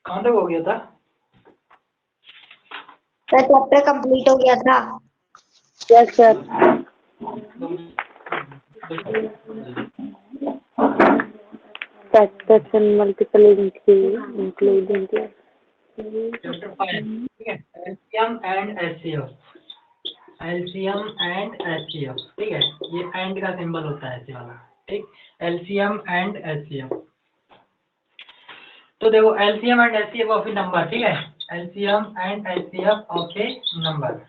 कहाँ तक हो गया था? सर चैप्टर कंप्लीट हो गया था। Yes sir. Factors and multiple including chapter 5, ठीक है, LCM and HCF. LCM and HCF, ठीक है, ये एंड का सिंबल होता है ऐसे वाला, ठीक, एलसीएम एंड एचसीएफ। तो देखो LCM and HCF of A number, ठीक है, LCM and HCF of A number.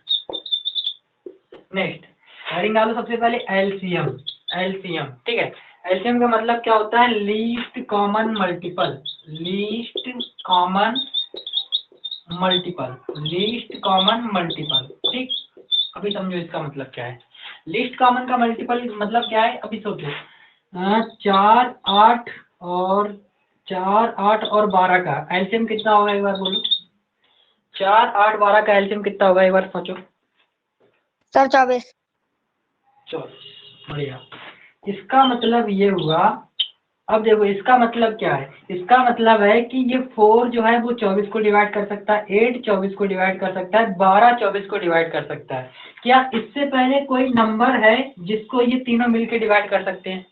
Next heading डालो सबसे पहले एलसीएम। एलसीएम, ठीक है, एलसीएम का मतलब क्या होता है? Least common multiple. Least common multiple, least common multiple, ठीक। अभी समझो इसका मतलब क्या है। लीस्ट कॉमन का मल्टीपल मतलब क्या है? अभी सोचो, 4, 8 और 12 का एलसीएम कितना होगा एक बार बोलो। 4, 8, 12 का एलसीएम कितना होगा एक बार सोचो। सर 24। 24, बढ़िया। इसका मतलब ये हुआ, अब देखो इसका मतलब क्या है? इसका मतलब है कि ये 4 जो है वो 24 को डिवाइड कर सकता है, 8 24 को डिवाइड कर सकता है, 12 24 को डिवाइड कर सकता है। क्या इससे पहले कोई नंबर है जिसको ये तीनों मिलके डिवाइड कर सकते हैं?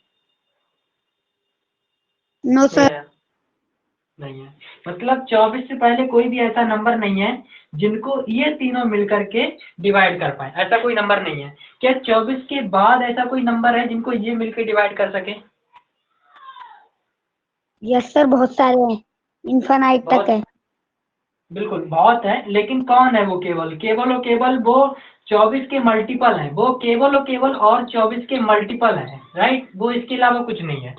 No sir. नहीं है। मतलब 24 से पहले कोई भी ऐसा नंबर नहीं है जिनको ये तीनों मिलकर के डिवाइड कर पाए, ऐसा कोई नंबर नहीं है। क्या 24 के बाद ऐसा कोई नंबर है जिनको ये मिलकर डिवाइड कर सके? यस सर, बहुत सारे हैं, इन्फिनाइट तक है। बिल्कुल बहुत है, लेकिन कौन है वो? केवल और केवल वो 24 के मल्टीपल हैं, वो केवल और केवल और 24 के मल्टीपल हैं, राइट, वो इसके अलावा कुछ नहीं है।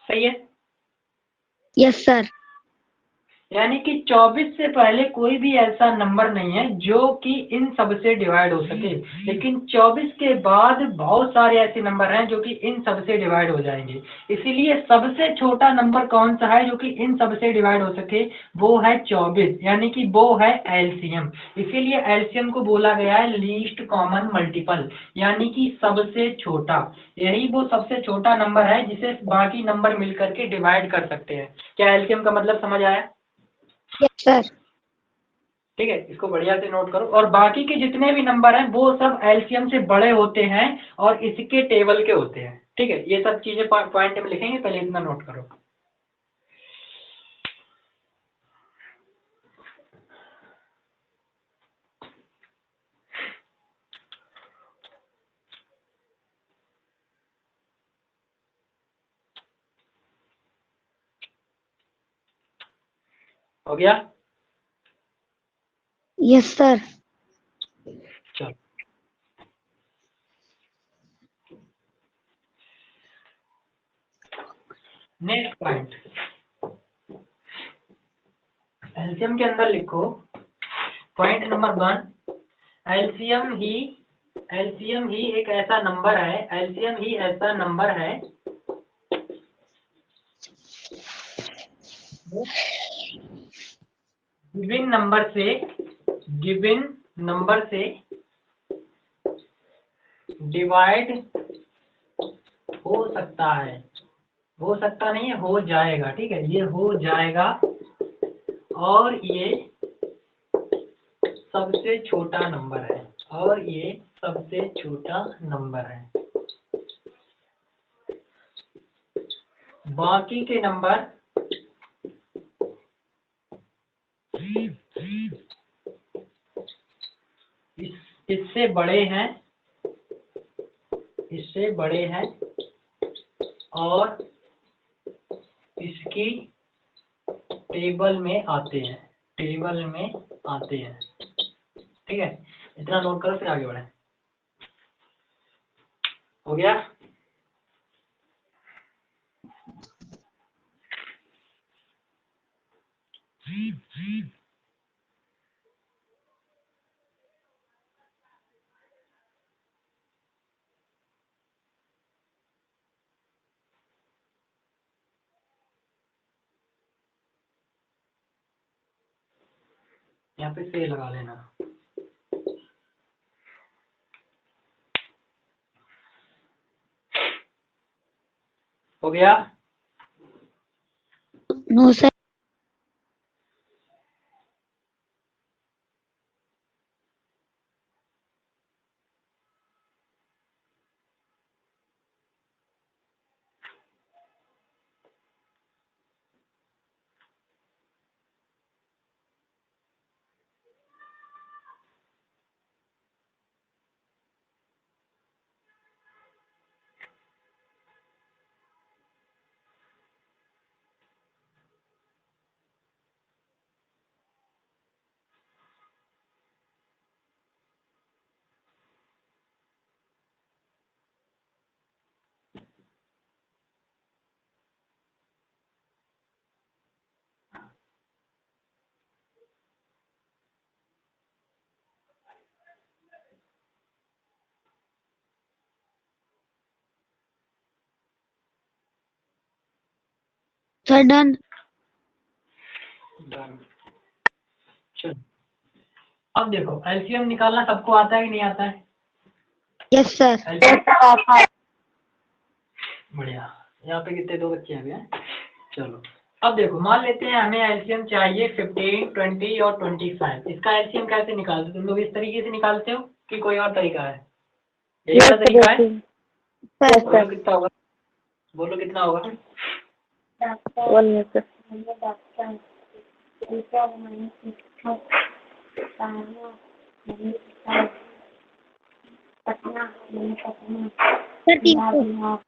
सही है? Yes sir. यानी कि 24 से पहले कोई भी ऐसा नंबर नहीं है जो कि इन सब से डिवाइड हो सके, लेकिन 24 के बाद बहुत सारे ऐसे नंबर हैं जो कि इन सब से डिवाइड हो जाएंगे। इसीलिए सबसे छोटा नंबर कौन सा है जो कि इन सब से डिवाइड हो सके? वो है 24, यानी कि वो है एलसीएम। इसीलिए एलसीएम को बोला गया है लीस्ट कॉमन मल्टीपल, यानी कि सबसे छोटा। यही वो सबसे छोटा नंबर है जिसे बाकी नंबर मिलकर के डिवाइड कर सकते हैं। क्या एलसीएम का मतलब समझ आया? Yes sir. ठीक है, इसको बढ़िया से नोट करो। और बाकी के जितने भी नंबर हैं वो सब एलसीएम से बड़े होते हैं और इसके टेबल के होते हैं। ठीक है, ये सब चीजें पॉइंट में लिखेंगे, पहले इतना नोट करो। हो गया? Yes sir. चलो नेक्स्ट पॉइंट, एलसीएम के अंदर लिखो पॉइंट नंबर 1, एलसीएम ही एक ऐसा नंबर है, एलसीएम ही ऐसा नंबर है गिवन नंबर से डिवाइड हो सकता है, हो सकता नहीं है, हो जाएगा। ठीक है, ये हो जाएगा और ये सबसे छोटा नंबर है, और ये सबसे छोटा नंबर है। बाकी के नंबर इससे बड़े हैं, इससे बड़े हैं और इसकी टेबल में आते हैं, टेबल में आते हैं। ठीक है, इतना नोट करो फिर आगे बढ़े। हो गया? यहाँ पे से लगा लेना। हो गया? No sir. Sir done. Done. चलो अब देखो एलसीएम निकालना सबको आता है कि नहीं आता है? Yes sir. LCM बढ़िया। यहाँ पे कितने दो बच्चे अभी हैं। चलो अब देखो मान लेते हैं हमें एलसीएम चाहिए 15, 20 और 25। इसका एलसीएम कैसे निकालते हो? तुम लोग इस तरीके से निकालते हो कि कोई और तरीका है? यही यस का तरीका है? सर बोलो कितना होगा? बोलो कितना होगा? 1 मिनट सर। सर 300।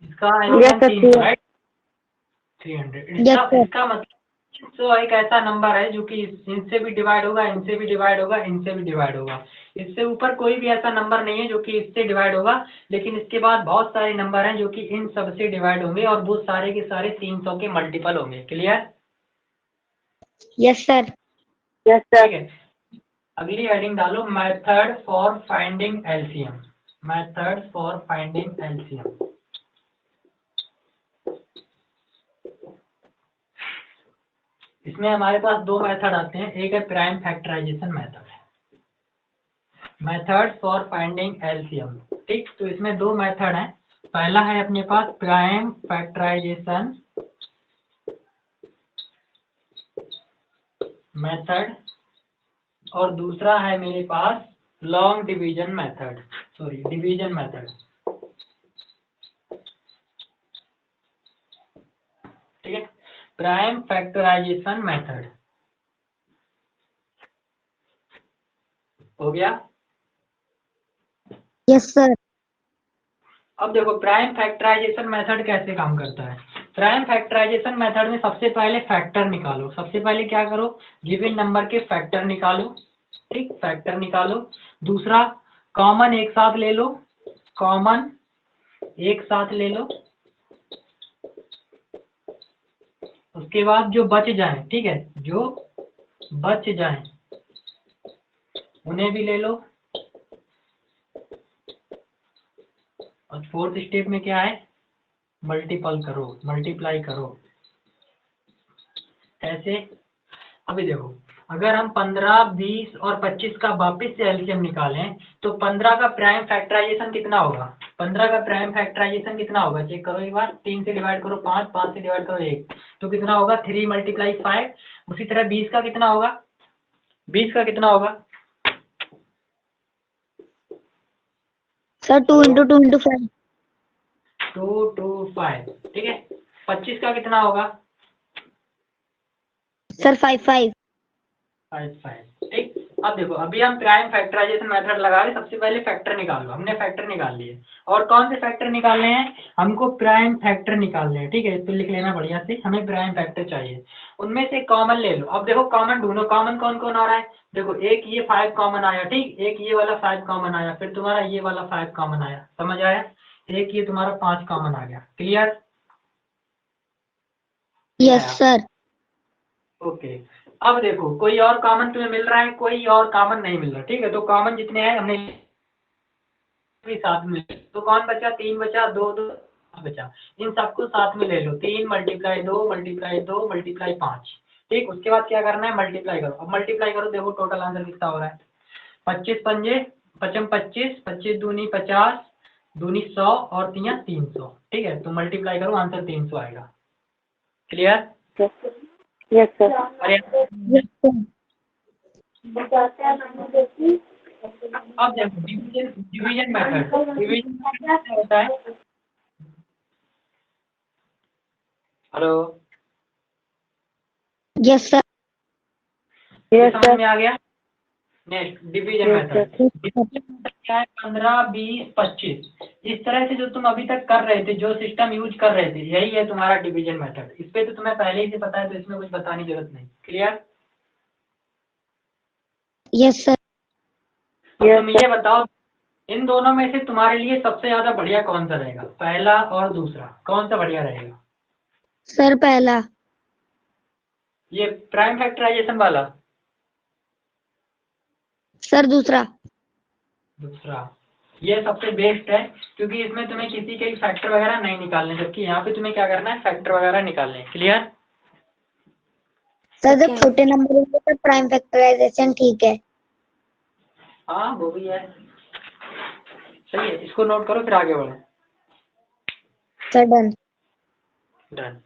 इसका Yes, LCM sir, 300 right? 300। Yes sir. इसका मतलब तो एक ऐसा नंबर है जो कि इनसे भी डिवाइड होगा, इनसे भी डिवाइड होगा, इनसे भी डिवाइड होगा। इससे ऊपर कोई भी ऐसा नंबर नहीं है जो कि इससे डिवाइड होगा, लेकिन इसके बाद बहुत सारे नंबर हैं जो कि इन सब से डिवाइड होंगे और वो सारे के सारे 300 के मल्टीपल होंगे। क्लियर? Yes sir. यस ठीक सर। है। अगली हेडिंग डालो, method for finding LCM. Method for finding LCM. इसमें हमारे पास दो मेथड आते हैं, एक है prime factorisation method, method for finding LCM. ठीक, तो इसमें दो मेथड हैं। पहला है अपने पास प्राइम फैक्टराइजेशन मेथड और दूसरा है मेरे पास long division method, sorry division method. ठीक है, प्राइम फैक्टराइजेशन मेथड हो गया। Yes sir. अब देखो प्राइम फैक्टराइजेशन मेथड कैसे काम करता है। प्राइम फैक्टराइजेशन मेथड में सबसे पहले फैक्टर निकालो। सबसे पहले क्या करो, गिवन नंबर के फैक्टर निकालो। ठीक, फैक्टर निकालो। दूसरा कॉमन एक साथ ले लो, कॉमन एक साथ ले लो। उसके बाद जो बच जाए, ठीक है, जो बच जाए उन्हें भी ले लो। और फोर्थ स्टेप में क्या है, मल्टीपल करो, मल्टीप्लाई करो। ऐसे अभी देखो अगर हम 15, 20 और 25 का वापस से एलसीएम निकालें तो 15 का प्राइम फैक्टराइजेशन कितना होगा? 15 का प्राइम फैक्टराइजेशन कितना होगा? चेक करो एक बार। 3 से डिवाइड करो 5, 5 से डिवाइड करो 1, तो कितना होगा? 3 × 5। उसी तरह 20 का कितना होगा? 20 का कितना होगा? सर 2 × 2 × 5। 2 2 5। ठीक है, 25 का कितना होगा? सर 5 5। 5 5। ठीक, अब देखो अभी हम प्राइम फैक्टराइजेशन मेथड लगा रहे। सबसे पहले फैक्टर निकालो। हमने फैक्टर निकाल लिए। और कौन से फैक्टर निकालने हैं? हमको प्राइम फैक्टर निकालने हैं। ठीक है, तो लिख लेना बढ़िया से, हमें प्राइम फैक्टर चाहिए। उनमें से कॉमन ले लो। अब देखो कॉमन ढूंढो, कॉमन कौन कौन आ रहा है। देखो एक ये 5 कॉमन आया, ठीक, एक ये वाला 5 कॉमन आया, फिर तुम्हारा ये वाला 5 कॉमन आया। समझ आया? एक ये तुम्हारा 5 कॉमन आ गया। क्लियर? Yes sir. ओके। अब देखो कोई और कॉमन तुम्हें मिल रहा है? कोई और कॉमन नहीं मिल रहा। ठीक है, तो कॉमन जितने हैं हमने भी साथ में, तो कौन बचा? 3 बचा, 2 2 बचा। इन सबको साथ में ले लो। 3 × 2 × 2 × 5। ठीक, उसके बाद क्या करना है? मल्टीप्लाई करो। अब मल्टीप्लाई करो, देखो टोटल आंसर कितना हो रहा है। 25 पंजे पचम 25, 25 दूनी 50, दूनी 100 और 3 300। ठीक है, तो मल्टीप्लाई करो, आंसर 300 आएगा। क्लियर? Yes sir. अरे यस सर। अब देखो division, division method, division method क्या होता है? Hello, yes sir. यस समझ सर। में आ गया? Next division yes method. Sir. Division method क्या है? 15, 20, 25। इस तरह से जो तुम अभी तक कर रहे थे, जो सिस्टम यूज कर रहे थे, यही है तुम्हारा डिवीजन मेथड। इस पे तो तुम्हें पहले ही से पता है, तो इसमें कुछ बताने की जरूरत नहीं। क्लियर? Yes sir. अब यस तुम ये बताओ, इन दोनों में से तुम्हारे लिए सबसे ज्यादा बढ़िया कौन सा रहेगा? पहला और दूसरा, कौन सा बढ़िया रहेगा? सर पहला। ये प्राइम फैक्टराइजेशन वाला? सर दूसरा। दूसरा। ये सबसे बेस्ट है, क्योंकि इसमें तुम्हें किसी के फैक्टर वगैरह नहीं निकालने, जबकि यहाँ पे तुम्हें क्या करना है, फैक्टर वगैरह निकालने। क्लियर? सर जब छोटे नंबर होंगे तो प्राइम फैक्टराइजेशन ठीक है। हाँ वो भी है, सही है, इसको नोट करो फिर आगे बढ़े। Sir done. Done.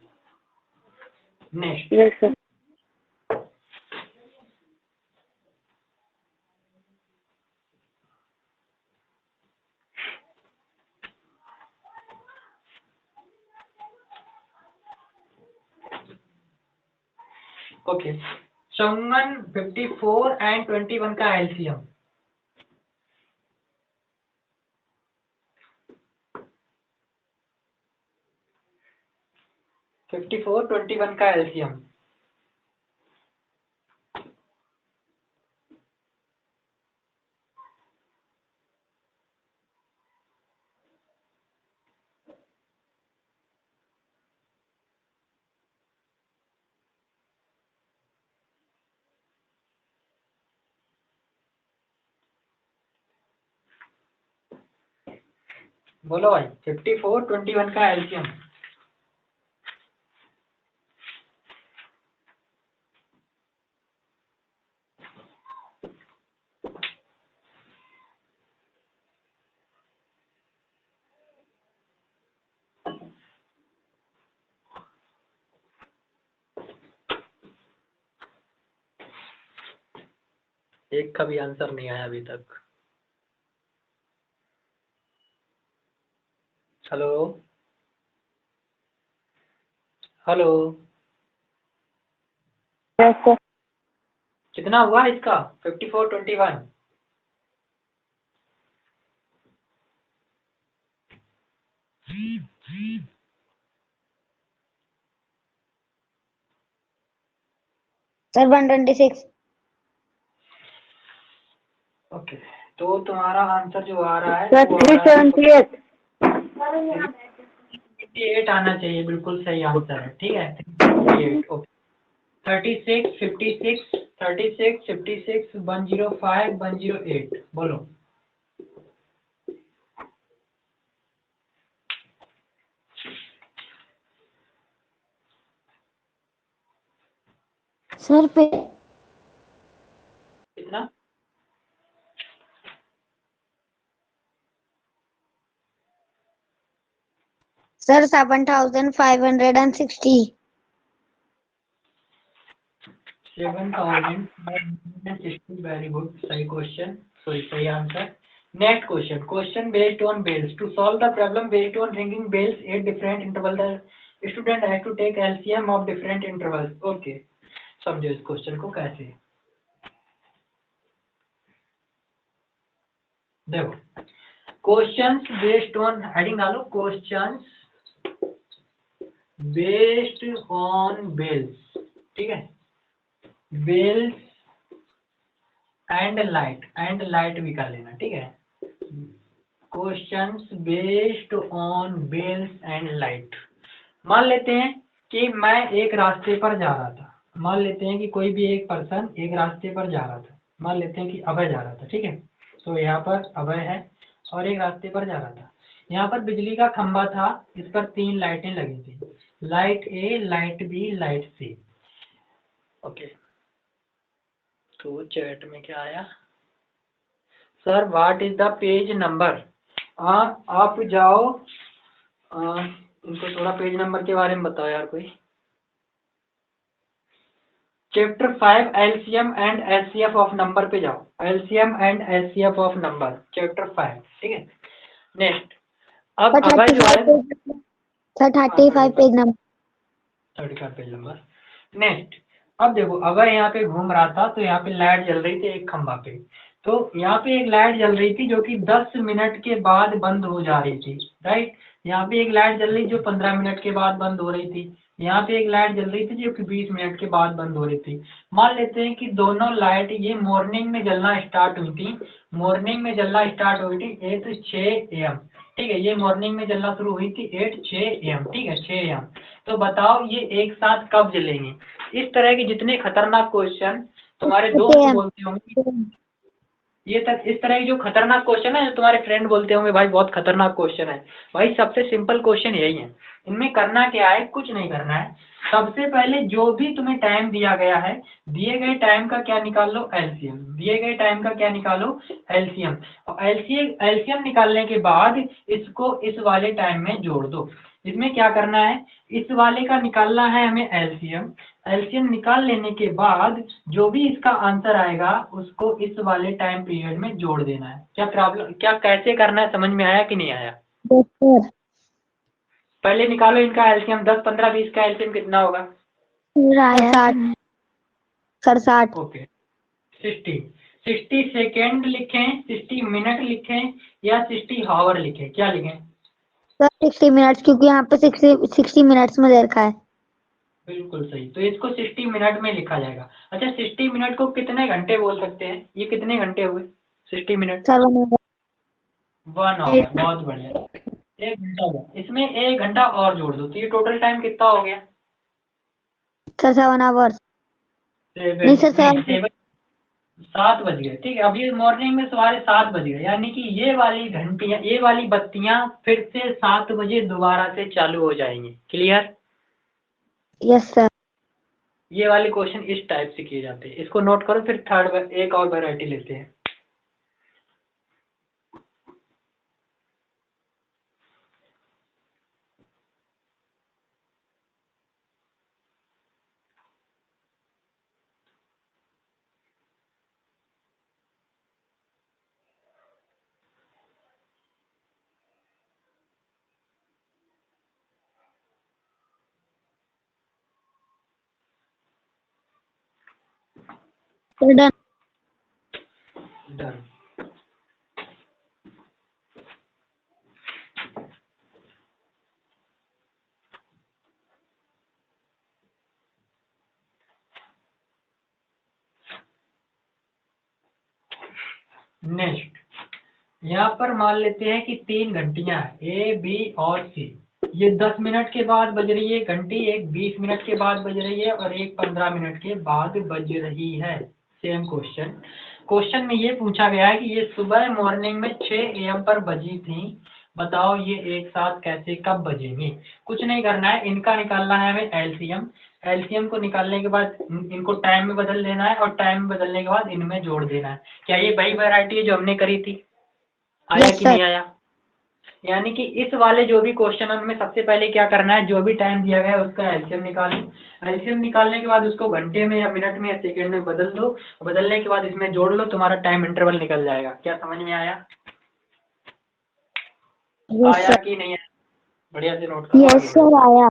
Next. Yes, sir. Okay, चौवन 54 एंड 21 का एलसीएम। फिफ्टी फोर 21 का एलसीएम। बोलो भाई, 54 21 का एलसीएम। एक का भी आंसर नहीं आया अभी तक। Hello hello, Yes, sir. कितना हुआ इसका? 54 21। सर 126। ओके, तो तुम्हारा आंसर जो आ रहा है Sir, वो आ रहा है 378. 58 आना चाहिए, बिल्कुल सही आंसर है। ठीक है, 358। ओके, 36 56 36 56 105 108। बोलो। सर पे कितना? सर 7560। 7060। वेरी गुड, सही क्वेश्चन, सॉरी सही answer. Next question, question based on bells. To solve the problem based on ringing bells at different interval, the student has to take LCM of different intervals. Okay, समझो इस question को कैसे। देखो, questions based on, heading डालो, questions based on bells. ठीक है, bells and light भी कर लेना। ठीक है, questions based on bells and light. मान लेते हैं कि मैं एक रास्ते पर जा रहा था, मान लेते हैं कि कोई भी एक पर्सन एक रास्ते पर जा रहा था, मान लेते हैं कि अभय जा रहा था। ठीक है, तो यहाँ पर अभय है और एक रास्ते पर जा रहा था। यहाँ पर बिजली का खंभा था, इस पर 3 लाइटें लगी थी, लाइट ए, लाइट बी, लाइट सी। ओके, तो चैट में क्या आया? Sir what is the page number? आप जाओ, उनको थोड़ा पेज नंबर के बारे में बताओ यार कोई। Chapter 5 LCM and HCF of number पे जाओ, LCM and HCF of number, chapter 5। ठीक है, नेक्स्ट। अब सर अभय जो है, 35 page number. 35 page number. Next, अब देखो अभय यहाँ पे घूम रहा था, तो यहाँ पे लाइट जल रही थी एक खंभा पे, तो यहाँ पे एक लाइट जल रही थी जो कि 10 मिनट के बाद बंद हो जा रही थी, राइट। यहाँ पे एक लाइट जल रही जो 15 मिनट के बाद बंद हो रही थी, यहाँ पे एक लाइट जल रही थी जो कि 20 मिनट के बाद बंद हो रही थी। मान लेते हैं कि दोनों लाइट ये मॉर्निंग में जलना स्टार्ट हुई थी, मॉर्निंग में जलना स्टार्ट हुई थी 8 AM। ठीक है, ये मॉर्निंग में जलना शुरू हुई थी 8 AM। ठीक है, 6 AM। तो बताओ ये एक साथ कब जलेंगे? इस तरह के जितने खतरनाक क्वेश्चन तुम्हारे दोस्त बोलते होंगे, ये तक इस तरह की जो खतरनाक क्वेश्चन है, जो तुम्हारे फ्रेंड बोलते होंगे भाई बहुत खतरनाक क्वेश्चन है, भाई सबसे सिंपल क्वेश्चन यही है। इनमें करना क्या है, कुछ नहीं करना है। सबसे पहले जो भी तुम्हें टाइम दिया गया है, दिए गए टाइम का क्या निकाल लो, एलसीएम। दिए गए टाइम का क्या निकालो, एलसीएम। और एलसीएम निकालने के बाद इसको इस वाले टाइम में जोड़ दो। इसमें क्या करना है, इस वाले का निकालना है हमें एलसीएम। एलसीएम निकाल लेने के बाद जो भी इसका आंसर आएगा उसको इस वाले टाइम पीरियड में जोड़ देना है। क्या प्रॉब्लम, क्या कैसे करना है, समझ में आया कि नहीं आया? Yes sir. पहले निकालो इनका एलसीएम, 10 15 20 का एलसीएम कितना होगा? आया 60 सर, 60। ओके 60। 60 सेकेंड लिखें, 60 मिनट लिखें, या 60 हावर लिखें, क्या लिखें? सर 60 मिनट्स, क्योंकि यहाँ पे 60 मिनट्स में दे रखा है। बिल्कुल सही, तो इसको 60 मिनट में लिखा जाएगा। अच्छा 60 मिनट को कितने घंटे बोल सकते हैं, ये कितने घंटे हुए 60 मिनट? सर 1 आवर, बहुत बढ़िया। 1 घंटा हुआ, इसमें 1 घंटा और जोड़ दो तो ये टोटल टाइम कितना हो गया? Sir 7 hours. नहीं सर, 7। 7 बज गए, ठीक है। अभी मॉर्निंग में सवारे 7 बज गए, यानी कि ये वाली घंटियां, ये वाली बत्तियां फिर से 7 बजे दोबारा से चालू हो जाएंगी। क्लियर? Yes sir. ये वाले क्वेश्चन इस टाइप से किए जाते हैं, इसको नोट करो। फिर थर्ड एक और वैरायटी लेते हैं। डन। डन। नेक्स्ट, यहाँ पर मान लेते हैं कि 3 घंटियां ए बी और सी। ये 10 मिनट के बाद बज रही है घंटी, एक 20 मिनट के बाद बज रही है, और एक 15 मिनट के बाद बज रही है। सेम क्वेश्चन में ये पूछा गया है कि ये सुबह मॉर्निंग में 6 AM पर बजी थी, बताओ ये एक साथ कैसे कब बजेंगी। कुछ नहीं करना है, इनका निकालना है हमें एलसीएम। एलसीएम को निकालने के बाद इनको टाइम में बदल देना है, और टाइम में बदलने के बाद इनमें जोड़ देना है। क्या ये वही वैरायटी है जो हमने करी थी? आया यस कि सर। नहीं आया? यानी कि इस वाले जो भी क्वेश्चन है उनमें सबसे पहले क्या करना है, जो भी टाइम दिया गया है उसका एलसीएम निकालो। एलसीएम निकालने के बाद उसको घंटे में या मिनट में या सेकंड में बदल दो। बदलने के बाद इसमें जोड़ लो, तुम्हारा टाइम इंटरवल निकल जाएगा। क्या समझ में आया? यस आया सर। कि नहीं आया? बढ़िया से नोट करो, आगे यस बढ़ो। सर, आया।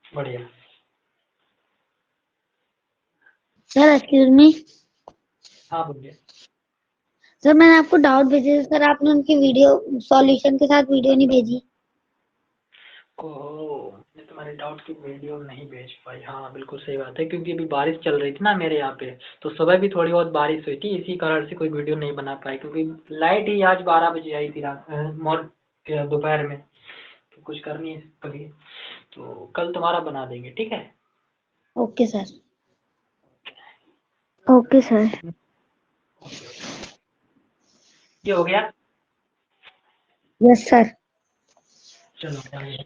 बढ़िया। Sir excuse me. हाँ बोलिए। सर मैंने आपको डाउट भेजे थे सर, आपने उनकी वीडियो सॉल्यूशन के साथ वीडियो नहीं भेजी। ओहो, मैं तुम्हारे डाउट की वीडियो नहीं भेज पाई। हाँ बिल्कुल सही बात है, क्योंकि अभी बारिश चल रही थी ना मेरे यहाँ पे, तो सुबह भी थोड़ी बहुत बारिश हुई थी, इसी कारण से कोई वीडियो नहीं बना पाई। क्योंकि लाइट ही आज 12 बजे आई थी रात दोपहर में, तो कुछ कर नहीं पड़ी। तो कल तुम्हारा बना देंगे, ठीक है? Okay sir. Okay sir. ये हो गया। Yes sir. चलो आगे।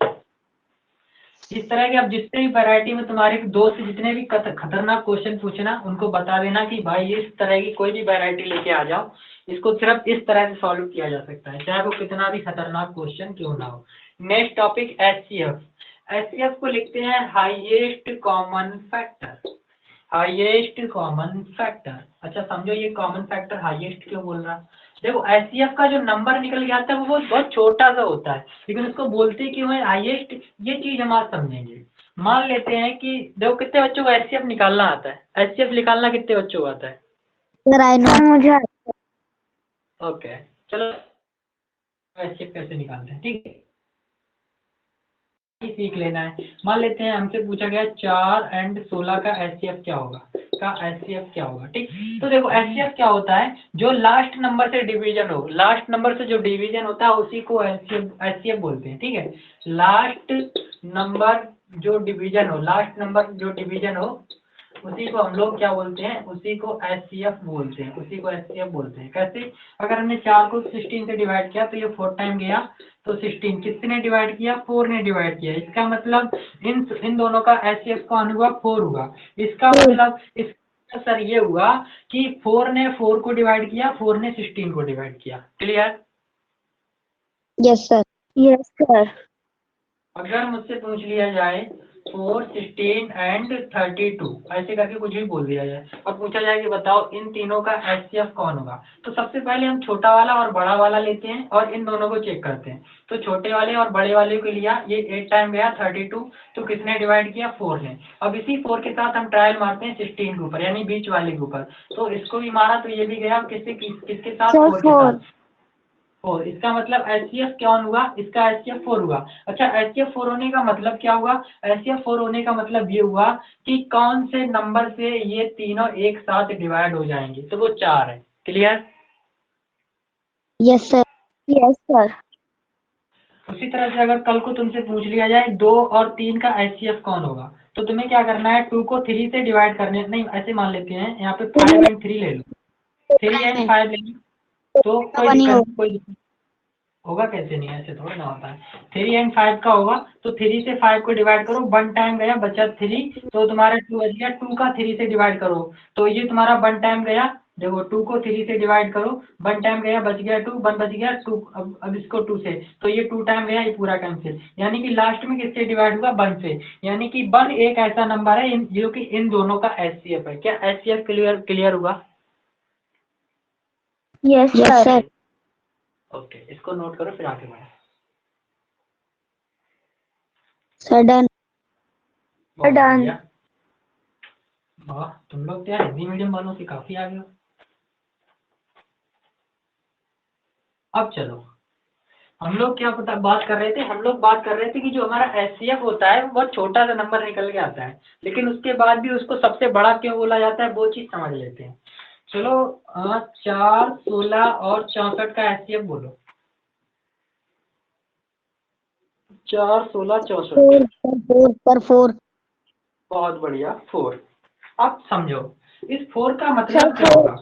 इस तरह के अब जितने भी वैरायटी में तुम्हारे दोस्त जितने भी खतरनाक क्वेश्चन पूछना, उनको बता देना कि भाई इस तरह की कोई भी वैरायटी लेके आ जाओ, इसको सिर्फ इस तरह से सॉल्व किया जा सकता है, चाहे वो कितना भी खतरनाक क्वेश्चन क्यों ना हो। Next topic HCF. एचसीएफ को लिखते हैं highest common factor. Highest common factor. अच्छा समझो, ये कॉमन फैक्टर हाईएस्ट क्यों बोल रहा? देखो एचसीएफ का जो नंबर निकल के आता है वो बहुत छोटा सा होता है, लेकिन उसको बोलते क्यों है हाईएस्ट, ये चीज हम आज समझेंगे। मान लेते हैं कि देखो कितने बच्चों को एचसीएफ निकालना आता है, एचसीएफ निकालना कितने बच्चों को आता है? Sir I know. मुझे। ओके चलो एचसीएफ कैसे निकालते हैं, ठीक है, सीख लेना है। मान लेते हैं हमसे पूछा गया 4 और 16 का एचसीएफ क्या होगा, एचसीएफ क्या होगा, ठीक। तो देखो एचसीएफ क्या होता है, जो लास्ट नंबर से डिवीजन हो, लास्ट नंबर से जो डिवीजन होता है उसी को एचसीएफ बोलते हैं, ठीक है। लास्ट नंबर जो डिवीजन हो, लास्ट नंबर जो डिवीजन हो उसी को हम लोग क्या बोलते हैं, उसी को HCF बोलते हैं, उसी को HCF बोलते हैं। कैसे? अगर हमने 4 को 16 से डिवाइड किया तो ये 4 टाइम गया, तो 16 किसने डिवाइड किया, 4 ने डिवाइड किया। इसका मतलब इन दोनों का HCF कौन हुआ, 4 हुआ। इसका मतलब इसका सर ये हुआ कि 4 ने 4 को डिवाइड किया, 4 ने 16 को डिवाइड किया। Clear? Yes sir. Yes sir. अगर मुझसे पूछ लिया जाए 4, 16 एंड 32 ऐसे करके कुछ भी बोल दिया जाए और पूछा जाए कि बताओ इन तीनों का HCF कौन होगा, तो सबसे पहले हम छोटा वाला और बड़ा वाला लेते हैं और इन दोनों को चेक करते हैं। तो छोटे वाले और बड़े वाले को लिया, ये 8 टाइम गया 32, तो किसने डिवाइड किया, 4 ने। अब इसी 4 के साथ हम ट्रायल मारते हैं 16 के ऊपर, यानी बीच वाले के ऊपर, तो इसको भी मारा तो ये भी गया, किसके साथ, 4 के साथ, 4। इसका मतलब HCF कौन हुआ, इसका HCF 4 हुआ। अच्छा, HCF 4 होने का मतलब क्या हुआ, HCF 4 होने का मतलब ये हुआ कि कौन से नंबर से ये तीनों एक साथ डिवाइड हो जाएंगे, तो वो 4 है। Clear? Yes sir. Yes sir. उसी तरह से अगर कल को तुमसे पूछ लिया जाए 2 और 3 का HCF कौन होगा, तो तुम्हें क्या करना है, 2 को 3 से डिवाइड करने, नहीं ऐसे मान लेते हैं, यहाँ पे 5 एंड 3 ले लो, 3 एंड 5 ले लो, तो कोई बनी दिक्कत हो। नहीं, कोई दिक्कत होगा, कैसे नहीं, ऐसे थोड़ा ना होता है। 3 एंड 5 का होगा, तो 3 से 5 को डिवाइड करो, 1 टाइम गया, बचा 3, तो तुम्हारा 2 बच गया। 2 का 3 से डिवाइड करो, तो ये तुम्हारा 1 टाइम गया, देखो 2 को 3 से डिवाइड करो, 1 टाइम गया, बच गया 2, 1 बच गया 2, अब इसको 2 से, तो ये 2 टाइम गया, ये पूरा कैंसिल, यानी कि लास्ट में किससे डिवाइड हुआ, 1 से। यानी कि 1 एक ऐसा नंबर है जो कि इन दोनों का HCF है। क्या HCF क्लियर हुआ? Yes yes sir. Sir. Okay, इसको नोट करो फिर आगे बढ़े। Sir done. बहुत Done. बढ़िया। वाह, तुम लोग क्या हिंदी मीडियम वालों से काफी आगे हो। अब चलो, हम लोग क्या बात कर रहे थे, हम लोग बात कर रहे थे कि जो हमारा HCF होता है वो बहुत छोटा सा नंबर निकल के आता है, लेकिन उसके बाद भी उसको सबसे बड़ा क्यों बोला जाता है, वो चीज समझ लेते हैं। चलो 4, 16 और 64 का HCF बोलो। 4, 16, 64। 4 बहुत बढ़िया, 4। अब समझो इस 4 का सर मतलब क्या होगा।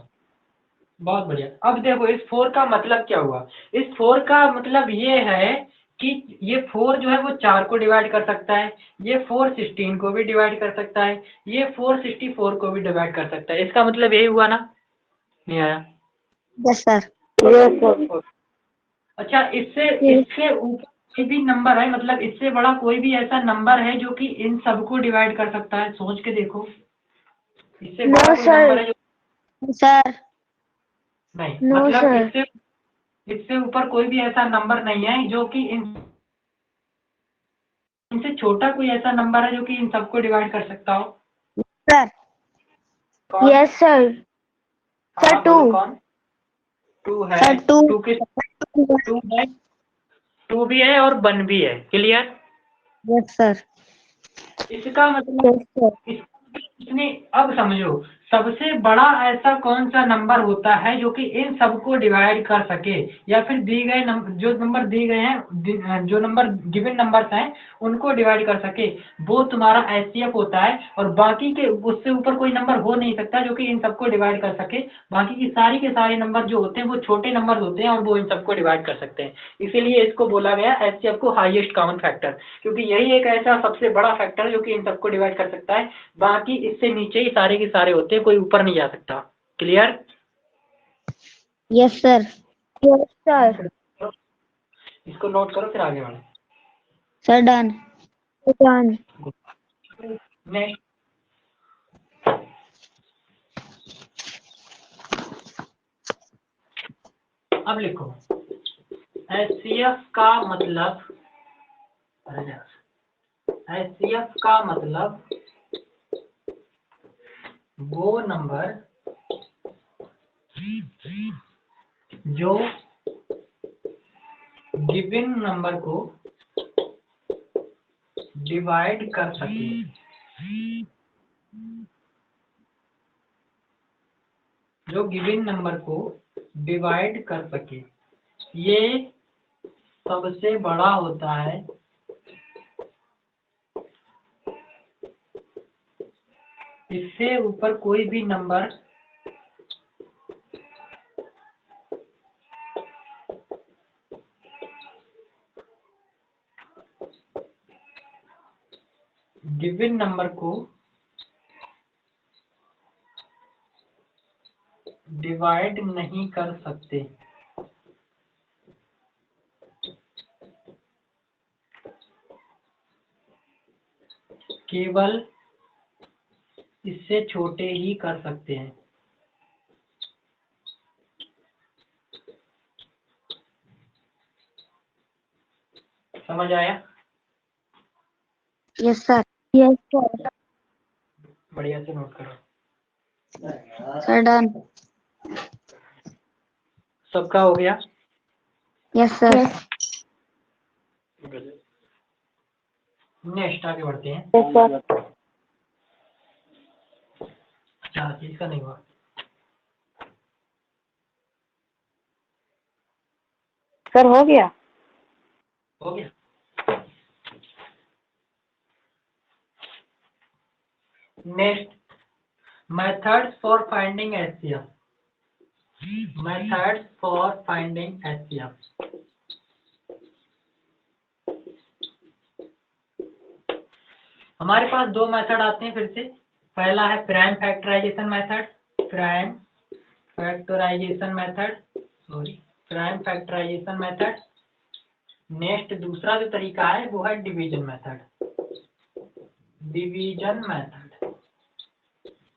बहुत बढ़िया। अब देखो इस 4 का मतलब क्या हुआ, इस 4 का मतलब ये है कि ये 4 जो है वो 4 को डिवाइड कर सकता है, ये 4 16 को भी डिवाइड कर सकता है, ये 4 64 को भी डिवाइड कर सकता है। इसका मतलब यही हुआ ना, नहीं आया? Yes sir. Yes sir. अच्छा, इससे इससे ऊपर कोई भी नंबर है, मतलब इससे बड़ा कोई भी ऐसा नंबर है जो कि इन सबको डिवाइड कर सकता है, सोच के देखो। इससे नो बड़ा कोई नंबर सर। है जो, सर नहीं, नो मतलब सर। इससे ऊपर कोई भी ऐसा नंबर नहीं है जो कि इनसे छोटा कोई ऐसा नंबर है जो कि इन सबको डिवाइड कर सकता हो। सर। कौन? Yes sir. सर हाँ 2। बोलो कौन? 2 है। सर 2। 2 किस, 2 है, 2 भी है और 1 भी है। क्लियर? Yes sir. इसका मतलब यस सर। इसने, अब समझो सबसे बड़ा ऐसा कौन सा नंबर होता है जो कि इन सबको डिवाइड कर सके, या फिर दी गए जो नंबर दिए गए हैं, जो नंबर गिवन नंबर्स हैं उनको डिवाइड कर सके, वो तुम्हारा HCF होता है। और बाकी के उससे ऊपर कोई नंबर हो नहीं सकता जो कि इन सबको डिवाइड कर सके। बाकी की सारी के सारे नंबर जो होते हैं वो छोटे नंबर होते हैं और वो इन सबको डिवाइड कर सकते हैं। इसीलिए इसको बोला गया HCF को हाईएस्ट कॉमन फैक्टर, क्योंकि यही एक ऐसा सबसे बड़ा फैक्टर है जो कि इन सबको डिवाइड कर सकता है। बाकी इससे नीचे ही सारे के सारे होते हैं, कोई ऊपर नहीं जा सकता। Clear? Yes sir. Yes sir. इसको नोट करो फिर आगे बढ़े। Sir done. डन। नेक्स्ट, अब लिखो HCF का मतलब, HCF का मतलब वो नंबर जो गिवन नंबर को डिवाइड कर सके, जो गिवन नंबर को डिवाइड कर सके, ये सबसे बड़ा होता है इससे ऊपर कोई भी नंबर गिवन नंबर को डिवाइड नहीं कर सकते। केवल इससे छोटे ही कर सकते हैं। समझ आया? Yes sir. Yes, sir. बढ़िया से नोट करो। Sir done. सबका हो गया? Yes sir. Yes, नेक्स्ट आगे बढ़ते हैं। yes, sir. अच्छा, चीज का नहीं हुआ। सर हो गया। हो गया। Next, methods for finding HCF. Methods for finding HCF. हमारे पास दो मेथड आते हैं फिर से। पहला है prime factorisation method, prime factorisation method, prime factorisation method. Next दूसरा जो तरीका है वो है डिवीजन मेथड, डिवीजन मेथड।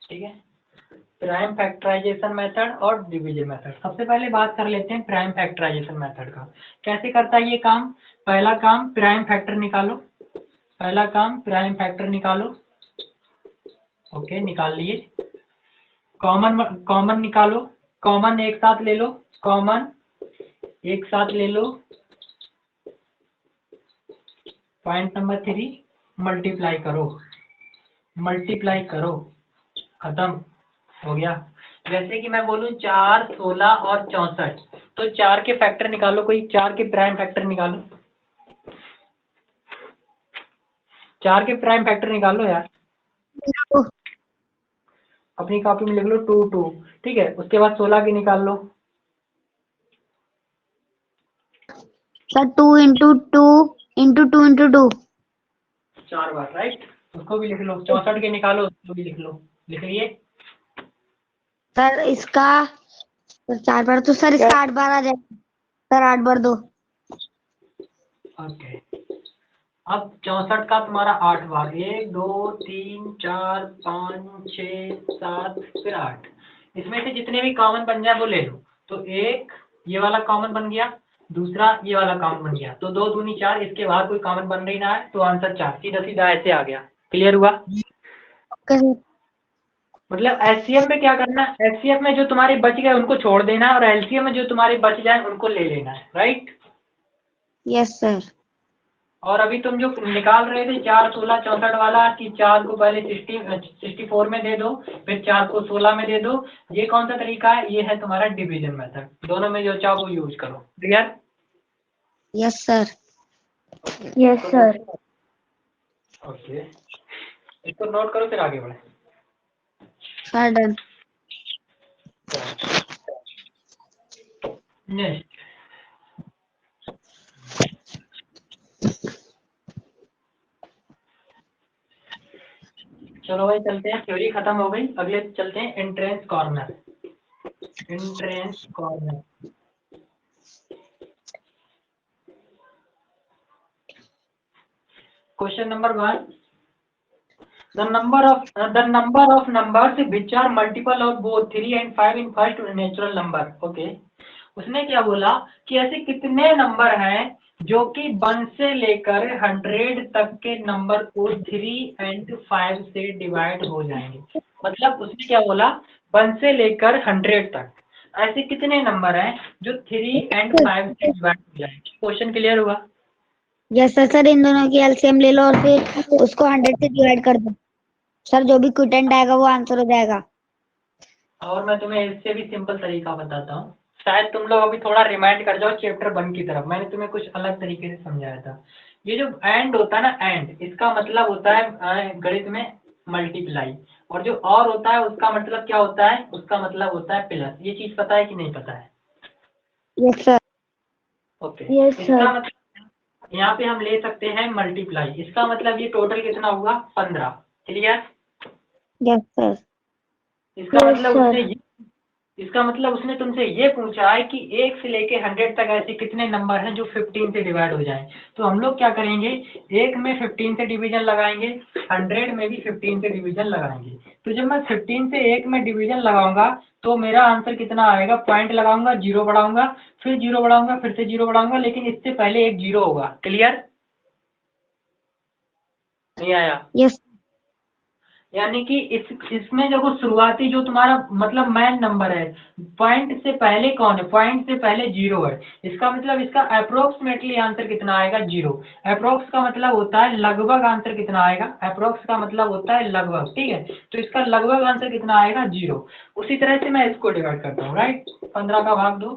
ठीक है, प्राइम फैक्टराइजेशन मेथड और डिवीजन मेथड। सबसे पहले बात कर लेते हैं प्राइम फैक्टराइजेशन मेथड का। कैसे करता है ये काम? पहला काम प्राइम फैक्टर निकालो, पहला काम प्राइम फैक्टर निकालो। ओके, निकाल लिए। कॉमन निकालो, कॉमन एक साथ ले लो, कॉमन एक साथ ले लो। पॉइंट नंबर 3, मल्टीप्लाई करो, मल्टीप्लाई करो, खत्म हो गया। जैसे कि मैं बोलूं 4, 16 और 64, तो 4 के फैक्टर निकालो, कोई 4 के प्राइम फैक्टर निकालो, 4 के प्राइम फैक्टर निकालो यार। अपनी कॉपी में लिख लो 2 2। ठीक है, उसके बाद 16 के निकाल लो। Sir 2 into 2 into 2 into 2। 4 बार, राइट? उसको भी लिख लो। 64 के निकालो, उसको भी लिख लो। लिख लिए? सर इसका सर 4 बार, तो सर इसका 8 बार आ जाएगा। सर 8 बार 2। ओके, अब 64 का तुम्हारा 8 बार, 1 2 3 4 5 6 7 फिर 8। इसमें से जितने भी कॉमन बन जाए वो ले लो। तो एक ये वाला कॉमन बन गया, दूसरा ये वाला कॉमन बन गया, तो 2 दूनी 4, इसके बाद कोई कॉमन बन रही ना है, तो आंसर 4 सीधा सीधा ऐसे आ गया। क्लियर हुआ? Okay sir. मतलब एचसीएफ में क्या करना है, एचसीएफ में जो तुम्हारे बच गए उनको छोड़ देना है, और एलसीएम में जो तुम्हारे बच जाए उनको ले लेना है, राइट? Yes sir. और अभी तुम जो निकाल रहे थे 4 16 64 वाला, कि 4 को पहले 64 में दे दो, फिर 4 को 16 में दे दो, ये कौन सा तरीका है? ये है तुम्हारा डिवीजन मेथड। दोनों में जो चाहो वो यूज करो। Clear? Yes sir. Yes, sir. Okay, इसको नोट करो फिर आगे बढ़े। Sir done. नेक्स्ट, चलो भाई चलते हैं, थ्योरी खत्म हो गई। अगले चलते हैं entrance corner. Entrance corner, question number 1, the number of numbers which are multiple of both 3 and 5 in first natural number. okay, उसने क्या बोला कि ऐसे कितने नंबर हैं जो कि 1 से लेकर 100 तक के नंबर को 3 and 5 से डिवाइड हो जाएंगे। मतलब उसने क्या बोला, 1 से लेकर 100 तक ऐसे कितने नंबर हैं जो 3 and 5 से डिवाइड हो जाएंगे। क्वेश्चन क्लियर हुआ? Yes sir. सर इन दोनों की एलसीएम ले लो और फिर उसको 100 से डिवाइड कर दो। सर जो भी क्विटेंट आएगा वो आंसर हो जाएगा। और मैं तुम्हें इससे भी सिंपल तरीका बताता हूँ, शायद तुम लोग अभी थोड़ा रिमाइंड कर जाओ चैप्टर 1 की तरफ। मैंने तुम्हें कुछ अलग तरीके से समझाया था। ये जो एंड होता है ना, एंड, इसका मतलब होता है गणित में मल्टीप्लाई, और जो और होता है उसका मतलब क्या होता है, उसका मतलब होता है प्लस। ये चीज पता है कि नहीं पता है? Yes sir. ओके, Yes, इसका sir. मतलब यहाँ पे हम ले सकते हैं मल्टीप्लाई, इसका मतलब ये टोटल कितना होगा, 15। क्लियर? Yes sir. इसका Yes, मतलब sir. उसने ये इसका मतलब उसने तुमसे ये पूछा है कि 1 से लेके 100 तक ऐसे कितने नंबर हैं जो 15 से डिवाइड हो जाएं। तो हम लोग क्या करेंगे, 1 में 15 से डिवीजन लगाएंगे, 100 में भी 15 से डिवीजन लगाएंगे। तो जब मैं 15 से 1 में डिवीजन लगाऊंगा तो मेरा आंसर कितना आएगा, पॉइंट लगाऊंगा, जीरो बढ़ाऊंगा, फिर जीरो बढ़ाऊंगा, फिर से जीरो बढ़ाऊंगा, लेकिन इससे पहले एक जीरो होगा। क्लियर? नहीं आया? यस। यानी कि इसमें देखो शुरुआती जो तुम्हारा मतलब मैन नंबर है, पॉइंट से पहले कौन है, पॉइंट से पहले जीरो है। इसका मतलब इसका अप्रोक्सीमेटली आंसर कितना आएगा, जीरो। अप्रोक्स का मतलब होता है लगभग आंसर कितना आएगा, अप्रोक्स का मतलब होता है लगभग, ठीक है। तो इसका लगभग आंसर कितना आएगा, जीरो। उसी तरह से मैं इसको डिवाइड करता हूँ, राइट। 15 का भाग दो,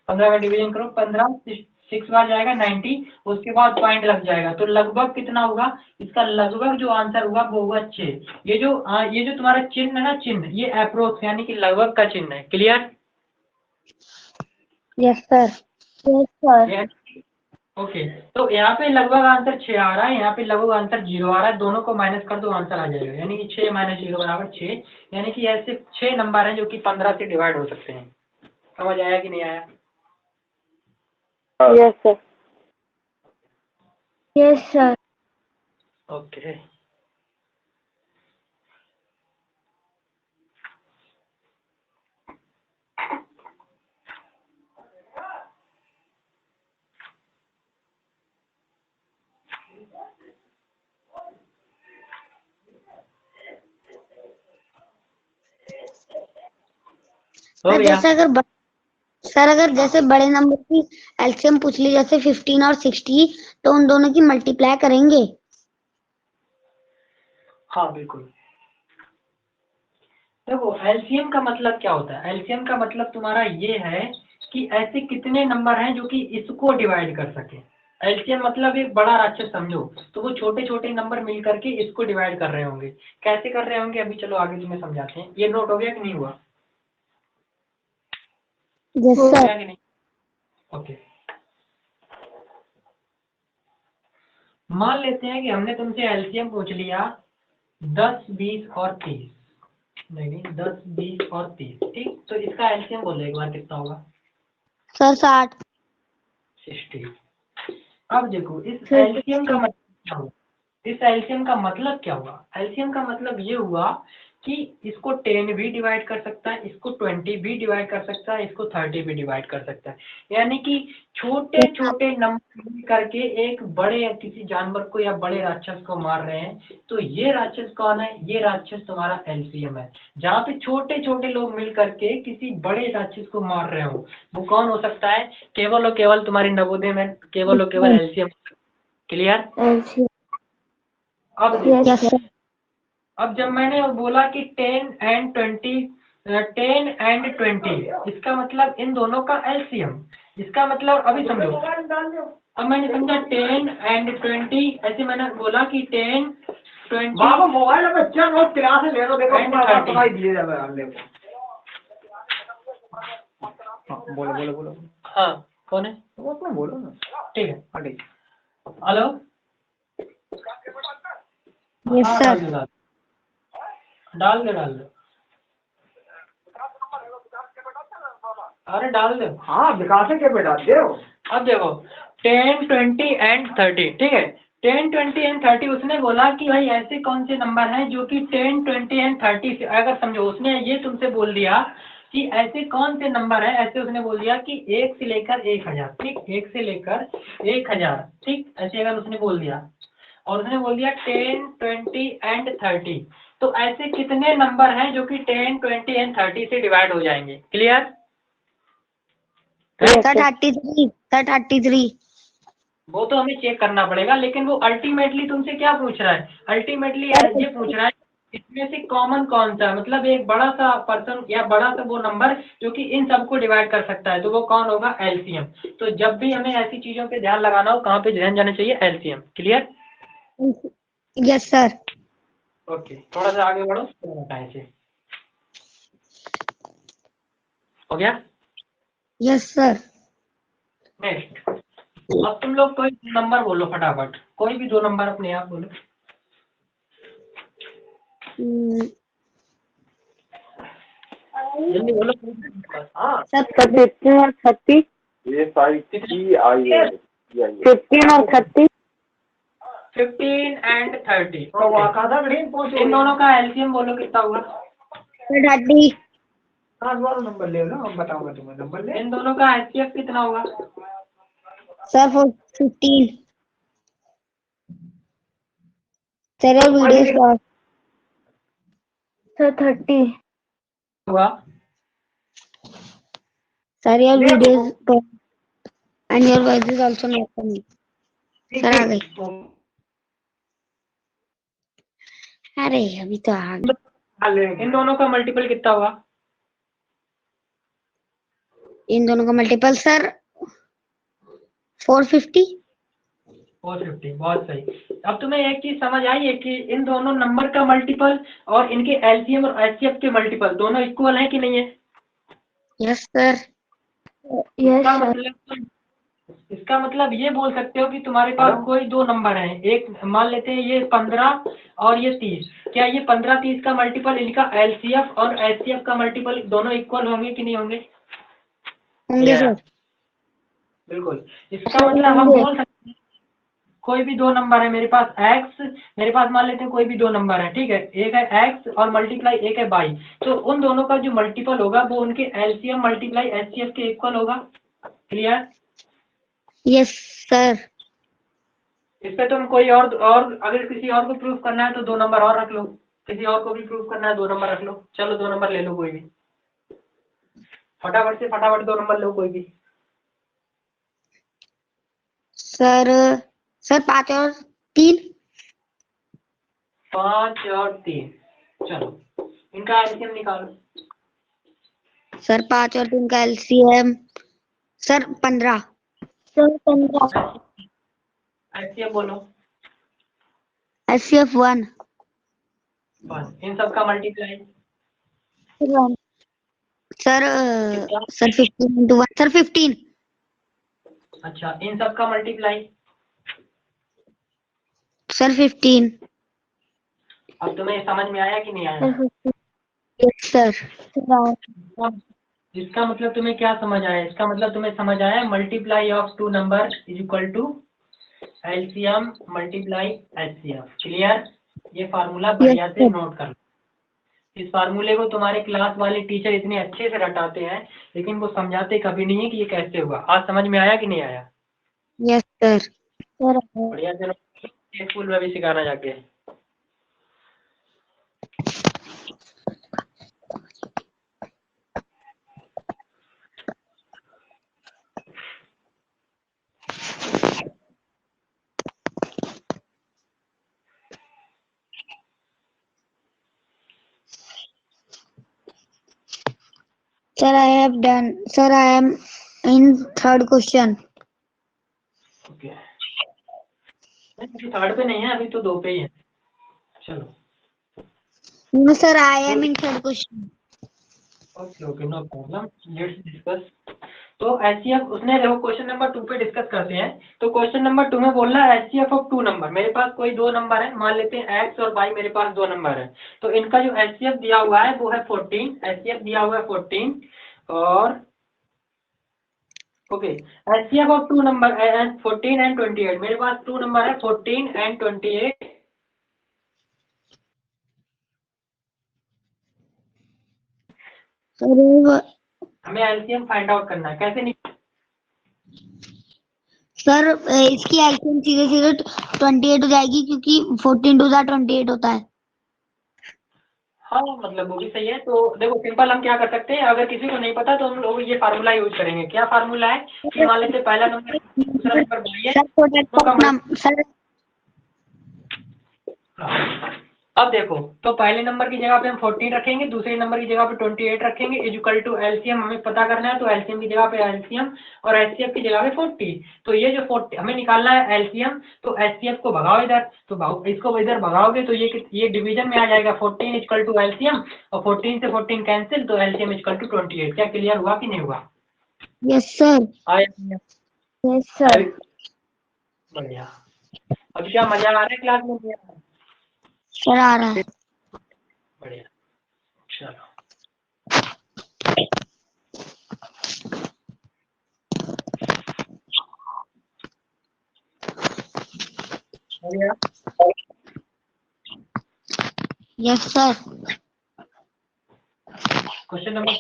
15 का डिवीजन करो, 15 6 बार जाएगा 90, उसके बाद पॉइंट लग जाएगा, तो लगभग कितना होगा, इसका लगभग जो आंसर होगा वो होगा 6। ये जो तुम्हारा चिन्ह है ना, चिन्ह, ये अप्रोक्स यानी कि लगभग का चिन्ह है। Clear? Yes sir. Yes, sir. Okay, तो यहाँ पे लगभग आंसर 6 आ रहा है, यहाँ पे लगभग आंसर 0 आ रहा है, दोनों को माइनस कर दो आंसर आ जाएगा, यानी कि 6 माइनस 0 बराबर 6। यानी कि ऐसे 6 नंबर हैं जो कि 15 से डिवाइड हो सकते हैं। समझ आया कि नहीं आया? Yes, sir. Yes, sir. Okay, हो सर गया? जैसे सर अगर जैसे बड़े नंबर की एलसीएम पूछ ली, जैसे 15 और 60, तो उन दोनों की मल्टीप्लाई करेंगे? हाँ बिल्कुल। देखो एलसीएम का मतलब क्या होता है, एलसीएम का मतलब तुम्हारा ये है कि ऐसे कितने नंबर हैं जो कि इसको डिवाइड कर सके। एलसीएम मतलब एक बड़ा राक्षस समझो, तो वो छोटे छोटे नंबर मिल करके इसको डिवाइड कर रहे होंगे। कैसे कर रहे होंगे अभी चलो आगे तुम्हें समझाते हैं। ये नोट हो गया कि नहीं हुआ? यस हो सर। गया कि नहीं? ओके, मान लेते हैं कि हमने तुमसे एलसीएम पूछ लिया 10 20 और 30, नहीं 10 20 और 30, ठीक। तो इसका एलसीएम बोलो एक बार, कितना होगा? सर 60। 60। अब देखो इस Sir, एलसीएम का मतलब क्या हुआ, इस एलसीएम का मतलब क्या हुआ, एलसीएम का मतलब ये हुआ कि इसको 10 भी डिवाइड कर सकता है, इसको 20 भी डिवाइड कर सकता है, इसको 30 भी डिवाइड कर सकता है। यानी कि छोटे छोटे नंबर मिल करके एक बड़े किसी जानवर को या बड़े राक्षस को मार रहे हैं। तो ये राक्षस कौन है, ये राक्षस तुम्हारा एलसीएम है। जहाँ पे छोटे छोटे लोग मिल करके किसी बड़े राक्षस को मार रहे हो, वो कौन हो सकता है, केवल और केवल तुम्हारी नवोदय में केवल और केवल एलसीएम। क्लियर? LCM. अब देखो, Yes, यस sir. सर। अब जब मैंने बोला कि 10 and 20, इसका मतलब इन दोनों का एलसीएम, इसका मतलब अभी समझो। अब मैंने समझा 10 and 20, ऐसे मैंने बोला कि 10 20 मोबाइल बच्चा बहुत क्लास ले लो, देखो बोलो बोलो बोलो। हाँ कौन है वो, अपना बोलो ना, ठीक है। हेलो, यस हाँ सर। डाल दो डाल दो, अरे डाल दो, हाँ विकास के बेटा दो। अब देखो 10 20 and 30, ठीक है। 10 20 and 30 उसने बोला कि भाई ऐसे कौन से नंबर हैं जो कि 10 20 and 30 से, अगर समझो उसने ये तुमसे बोल दिया कि ऐसे कौन से नंबर है, ऐसे उसने बोल दिया कि 1 से लेकर 1000, ठीक, 1 से लेकर 1000, ठीक, ऐसे अगर उसने बोल दिया, और उसने बोल दिया 10 20 and 30, तो ऐसे कितने नंबर हैं जो कि 10 20 and 30 से डिवाइड हो जाएंगे। क्लियर? सर 33। सर 33। वो तो हमें चेक करना पड़ेगा, लेकिन वो अल्टीमेटली तुमसे क्या पूछ रहा है, अल्टीमेटली ये पूछ रहा है इसमें से कॉमन कौन सा, मतलब एक बड़ा सा पर्सन या बड़ा सा वो नंबर जो कि इन सबको डिवाइड कर सकता है, तो वो कौन होगा, एलसीएम। तो जब भी हमें ऐसी चीजों पे ध्यान लगाना हो, कहाँ पे ध्यान जाना चाहिए, LCM. Clear? Yes sir. Okay, थोड़ा सा आगे बढ़ो, थोड़ा हटाएं से। हो गया? Yes sir. नेक्स्ट, अब तुम लोग कोई नंबर बोलो फटाफट, कोई भी 2 नंबर अपने आप बोलो। जल्दी बोलो। हाँ, सर सर 15 और 30। ये साइड की आई है, 15 और 30। 15 and 30। इन दोनों का एलसीएम बोलो कितना हुआ? सर 30। नंबर ले लो, अब बताऊंगा तुम्हें नंबर ले। इन दोनों का एचसीएफ कितना हुआ? सर 15। सर ये वीडियो स्टॉप। सर 30। हुआ? Sir your video and your voice is also not coming. Sir आ गई। अरे अभी तो आ गई। इन दोनों का मल्टीपल कितना हुआ? इन दोनों का मल्टीपल सर 450। 450, बहुत सही। अब तुम्हें एक चीज समझ आई है कि इन दोनों नंबर का मल्टीपल और इनके एलसीएम और एचसीएफ के मल्टीपल दोनों इक्वल है कि नहीं है? Yes sir. यस इसका सर। मतलब इसका मतलब ये बोल सकते हो कि तुम्हारे पास कोई 2 नंबर हैं, एक मान लेते हैं ये 15 और ये 30। क्या ये 15-30 का मल्टीपल इनका एलसीएफ और एचसीएफ का मल्टीपल दोनों इक्वल होंगे कि नहीं होंगे? होंगे सर। बिल्कुल। इसका मतलब हम बोल सकते हैं कोई भी 2 नंबर है, मेरे पास x, मेरे पास मान लेते हैं कोई भी 2 नंबर है, ठीक है, एक है x और मल्टीप्लाई एक है y। तो उन दोनों का जो मल्टीपल होगा वो उनके एलसीएम मल्टीप्लाई एचसीएफ के इक्वल होगा। क्लियर? Yes sir. इस पे तुम कोई और अगर किसी और को प्रूफ करना है तो 2 नंबर और रख लो, किसी और को भी प्रूफ करना है 2 नंबर रख लो। चलो 2 नंबर ले लो कोई भी, फटाफट से फटाफट 2 नंबर लो कोई भी। सर 5 और 3। 5 और 3, चलो इनका एलसीएम निकालो। सर 5 और 3 का एलसीएम सर 15। सर 15। एचसीएफ बोलो। एचसीएफ 1। इन सब का मल्टीप्लाई। Sir 15 into 1 sir 15। अच्छा, इन सब का मल्टीप्लाई। सर 15। अब तुम्हें समझ में आया कि नहीं आया? Yes sir. इसका मतलब तुम्हें क्या समझ आया? इसका मतलब तुम्हें समझ आया multiply of 2 number is equal to LCM multiply HCF. Clear? ये फार्मूला बढ़िया से नोट कर लो। इस फार्मूले को तुम्हारे क्लास वाले टीचर इतने अच्छे से रटाते हैं, लेकिन वो समझाते कभी नहीं है कि ये कैसे हुआ। आज समझ में आया कि नहीं आया? Yes sir. बढ़िया से स्कूल में भी सिखाना जाके। Sir, I have done. Sir, I am in third question. Okay, अभी 3rd पे नहीं है, अभी तो 2 पे ही है। चलो। No, sir, I am in third question. Okay, no problem, let's discuss. तो एचसीएफ उसने देखो क्वेश्चन नंबर 2 पे डिस्कस करते हैं। तो क्वेश्चन नंबर 2 में बोल रहा है एचसीएफ ऑफ 2 नंबर। मेरे पास कोई 2 नंबर है, मान लेते हैं एक्स और वाई, मेरे पास 2 नंबर है। तो इनका जो एचसीएफ दिया हुआ है वो है 14। एचसीएफ दिया हुआ है 14 और okay, HCF of 2 number 14 and 28। मेरे पास 2 नंबर है 14 एंड 28। हमें एलसीएम फाइंड आउट करना है, कैसे? सर इसकी एलसीएम सीधे सीधे 28 हो जाएगी क्योंकि 14 टू 28 होता है। हाँ, मतलब वो भी सही है। तो देखो सिंपल हम क्या कर सकते हैं, अगर किसी को नहीं पता तो हम लोग ये फार्मूला यूज करेंगे। क्या फार्मूला है कि मान लेते पहला नंबर दूसरा नंबर वाई है, sir product of number sir अब देखो, तो पहले नंबर की जगह पे हम 14 रखेंगे, दूसरे नंबर की जगह पे 28 रखेंगे, इक्वल टू एलसीएम हमें पता करना है, तो एलसीएम की जगह पे एलसीएम और एचसीएफ की जगह पे 40। तो ये जो 40 हमें निकालना है एलसीएम, तो एचसीएफ को भगाओ इधर, तो इसको इधर भगाओगे तो ये डिवीजन में आ जाएगा 14 इक्वल टू एलसीएम, और 14 से 14 कैंसिल, तो एलसीएम इक्वल टू 28। क्या क्लियर हुआ कि नहीं हुआ? Yes sir. आया? Yes sir. बढ़िया। अब क्या मजा आ रहा है क्लास में? सर आ रहा है। बढ़िया, चलो। बढ़िया। Yes sir. Question number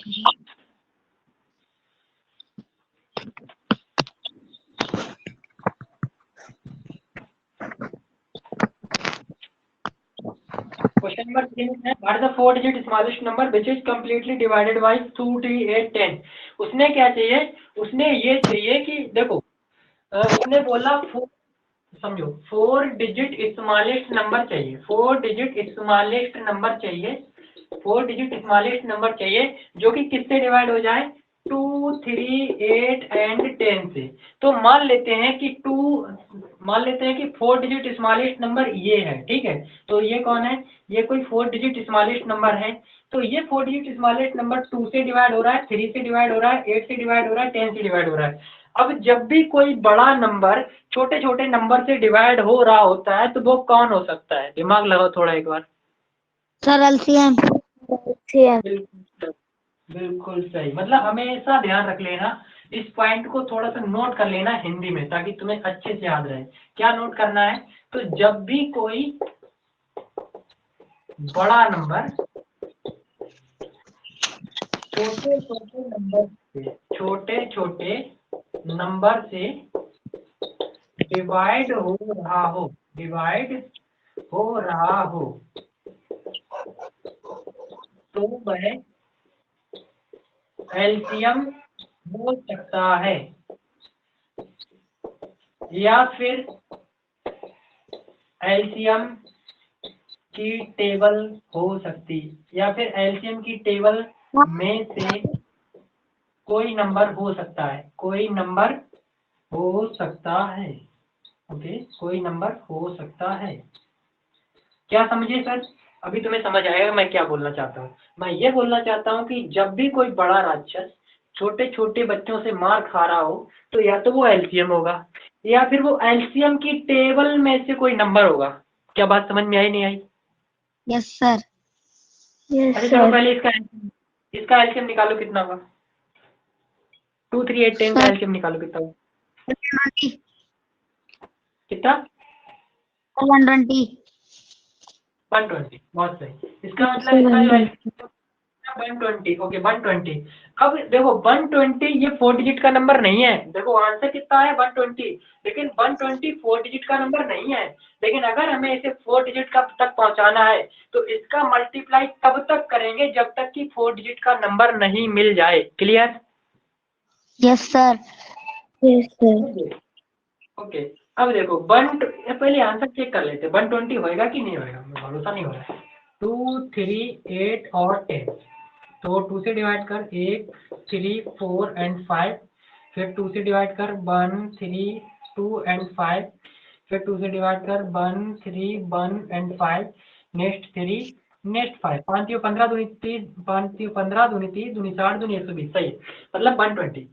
question number 3 है, what is the 4 digit smallest number which is completely divided by 2, 3, 8, 10। उसने क्या चाहिए? उसने ये चाहिए कि देखो, उसने बोला समझो 4 डिजिट स्मॉलेस्ट नंबर चाहिए, 4 डिजिट स्मॉलेस्ट नंबर चाहिए, 4 डिजिट स्मॉलेस्ट नंबर चाहिए जो कि किससे डिवाइड हो जाए? 2, 3, 8 एंड 10 से। तो मान लेते हैं कि 4 डिजिट स्मॉलेस्ट नंबर ये है, ठीक है। तो ये कौन है? ये कोई 4 डिजिट स्मॉलेस्ट नंबर है। तो ये 4 डिजिट स्मॉलेस्ट नंबर 2 से डिवाइड हो रहा है, 3 से डिवाइड हो रहा है, 8 से डिवाइड हो रहा है, 10 से डिवाइड हो रहा है। अब जब भी कोई बड़ा नंबर छोटे छोटे नंबर से डिवाइड हो रहा होता है तो वो कौन हो सकता है? दिमाग लगाओ थोड़ा एक बार। Sir LCM. बिल्कुल, बिल्कुल सही। मतलब हमेशा ध्यान रख लेना, इस पॉइंट को थोड़ा सा नोट कर लेना हिंदी में, ताकि तुम्हें अच्छे से याद रहे। क्या नोट करना है? तो जब भी कोई बड़ा नंबर छोटे छोटे नंबर से डिवाइड हो रहा हो तो वह एलसीएम हो सकता है, या फिर एलसीएम की टेबल हो सकती, या फिर एलसीएम की टेबल में से कोई नंबर हो सकता है, कोई नंबर हो सकता है। ओके, कोई नंबर हो सकता है। क्या समझे सर? अभी तुम्हें समझ आएगा मैं क्या बोलना चाहता हूँ। मैं ये बोलना चाहता हूँ कि जब भी कोई बड़ा राक्षस छोटे छोटे बच्चों से मार खा रहा हो तो या तो वो एलसीएम होगा, या फिर वो एलसीएम की टेबल में से कोई नंबर होगा। क्या बात समझ में आई नहीं आई? Yes sir. यस अच्छा चलो सर। पहले इसका एलसीएम निकालो, कितना होगा? 2, 3, 8, 10 का एलसीएम निकालो, कितना होगा? कितना? 120। 120, बहुत सही। इसका मतलब इसका जो 120, ओके 120। अब देखो 120 ये 4 डिजिट का नंबर नहीं है। देखो आंसर कितना है? 120। लेकिन 120 4 डिजिट का नंबर नहीं है। लेकिन अगर हमें इसे 4 डिजिट का तक पहुंचाना है तो इसका मल्टीप्लाई तब तक करेंगे जब तक कि 4 डिजिट का नंबर नहीं मिल जाए। Clear? Yes sir. Yes sir. Okay, अब देखो पहले आंसर चेक कर लेते हैं 120 होएगा कि नहीं होएगा। भरोसा नहीं हो रहा है। 2, 3, 8 और 10, तो 2 से डिवाइड कर 8, 3, 4 एंड 5, फिर 2 से डिवाइड कर 1, 3, 2 एंड 5, फिर 2 से डिवाइड कर 1, 3, 1 एंड 5, नेक्स्ट 3, नेक्स्ट 5। 5 3 15 दूनी 30, 5 3 15 दूनी 30 दूनी 60 दूनी 120। सही है, मतलब 120।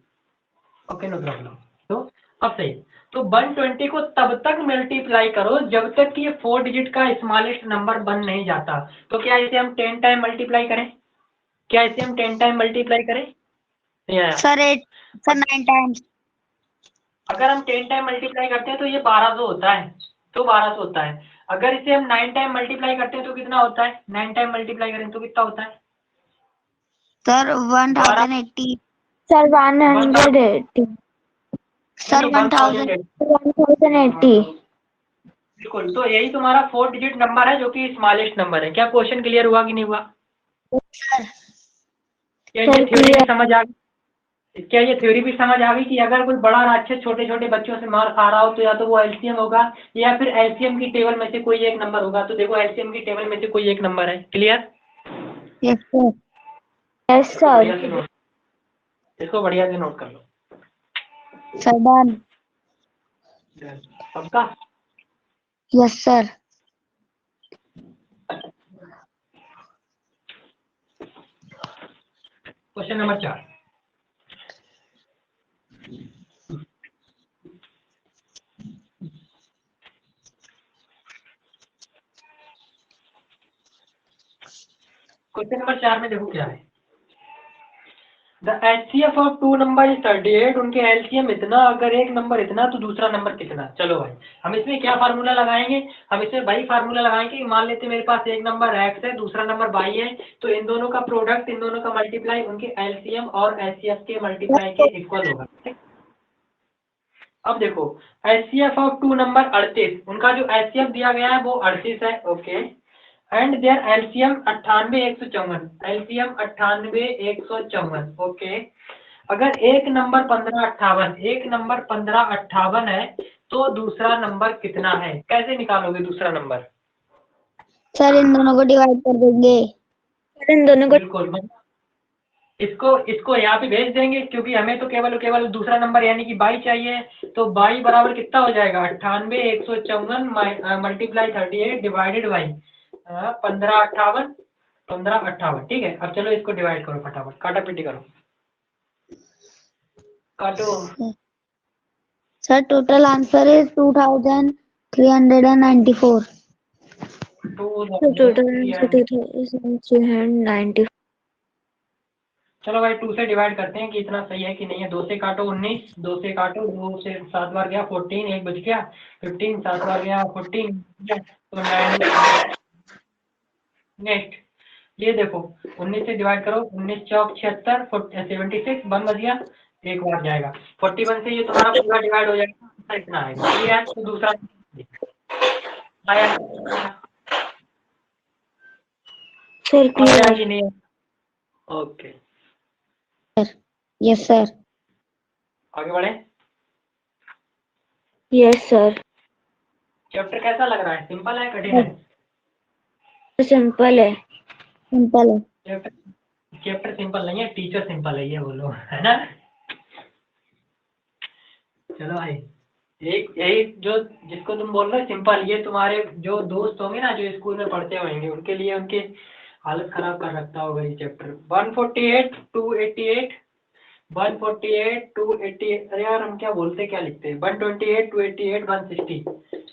Okay, no problem. तो अब सही, तो 120 को तब तक मल्टीप्लाई करो जब तक कि ये 4 डिजिट का स्मॉलेस्ट नंबर बन नहीं जाता। तो क्या इसे हम 10 टाइम मल्टीप्लाई करें? क्या इसे हम 10 टाइम मल्टीप्लाई करें? Sir 9 times. अगर हम 10 टाइम मल्टीप्लाई करते हैं तो ये 1200 होता है, तो 1200 होता है। अगर इसे हम 9 टाइम मल्टीप्लाई करते हैं तो कितना होता है? 9 टाइम मल्टीप्लाई करें तो कितना होता है? सर 1080। सर 180। सर 1000। 1080। बिल्कुल, तो यही तुम्हारा 4 डिजिट नंबर है जो कि स्मॉलेस्ट नंबर है। क्या क्वेश्चन क्लियर हुआ कि नहीं हुआ? सर ये थ्योरी की समझ आ गई? क्या ये थ्योरी भी समझ आ गई कि अगर कोई बड़ा राक्षस छोटे छोटे बच्चों से मार खा रहा हो तो या तो वो एलसीएम होगा या फिर एलसीएम की टेबल में से कोई एक नंबर होगा। तो देखो एलसीएम की टेबल में से कोई एक नंबर है। क्लियर? Yes sir. Yes, बढ़िया sir. से नोट, इसको बढ़िया से नोट कर लो सर डन। सबका। Yes sir. Question number 4। Question number 4 में देखो क्या है। The HCF of two number is 38। उनके एलसीएम इतना, अगर एक नंबर इतना तो दूसरा नंबर कितना। चलो भाई हम इसमें क्या फार्मूला लगाएंगे, हम इसमें वही फार्मूला लगाएंगे कि मान लेते मेरे पास एक नंबर एक्स है दूसरा नंबर वाई है, तो इन दोनों का प्रोडक्ट, इन दोनों का मल्टीप्लाई उनके एलसीएम और एचसीएफ के मल्टीप्लाई के इक्वल होगा। ठीक? अब देखो एचसीएफ ऑफ टू नंबर 38, उनका जो एचसीएफ दिया गया है वो 38 है। Okay, and their LCM 98 154, LCM 98 154। Okay, अगर एक नंबर 1558, एक नंबर 1558 है तो दूसरा नंबर कितना है? कैसे निकालोगे दूसरा नंबर? सर इन दोनों को डिवाइड कर देंगे। Sir, इन दोनों को बिल्कुल, इसको इसको यहाँ पे भेज देंगे क्योंकि हमें तो केवल केवल दूसरा नंबर यानी कि 22 चाहिए। तो 22 बराबर कितना हो जाएगा? 98 154 मल्टीप्लाई 38 डिवाइडेड बाई 1558, 1558। ठीक है, अब चलो इसको डिवाइड करो फटाफट, काटा पीटी करो, काटो। Sir total answer is 2394। total answer 2390. चलो भाई 2 से डिवाइड करते हैं कि इतना सही है कि नहीं है। 2 से काटो 19, 2 से काटो, 2 से 7 बार गया 14, एक बच गया 15, 7 बार गया 14, तो 9। नेक्स्ट ये देखो 19 से डिवाइड करो, 19 चौक 76, 76, 1 बच गया, एक बार जाएगा 41 से ये तुम्हारा पूरा डिवाइड हो जाएगा, तो इतना आएगा। ठीक है, तो दूसरा आया Sir, आया clear. कि नहीं? Okay, yes sir. आगे बढ़े। Yes, sir. चैप्टर कैसा लग रहा है? सिंपल है कठिन है? Simple है. सिंपल है। चैप्टर चैप्टर सिंपल नहीं है, टीचर सिंपल है, ये बोलो, है ना? चलो भाई, एक यही जो जिसको तुम बोल रहे हो सिंपल, ये तुम्हारे जो दोस्त होंगे ना जो स्कूल में पढ़ते होंगे उनके लिए उनके हालत खराब कर रखता होगा ये चैप्टर। 148 288, 148 288, अरे यार हम क्या बोलते क्या लिखते हैं, 128 288 160।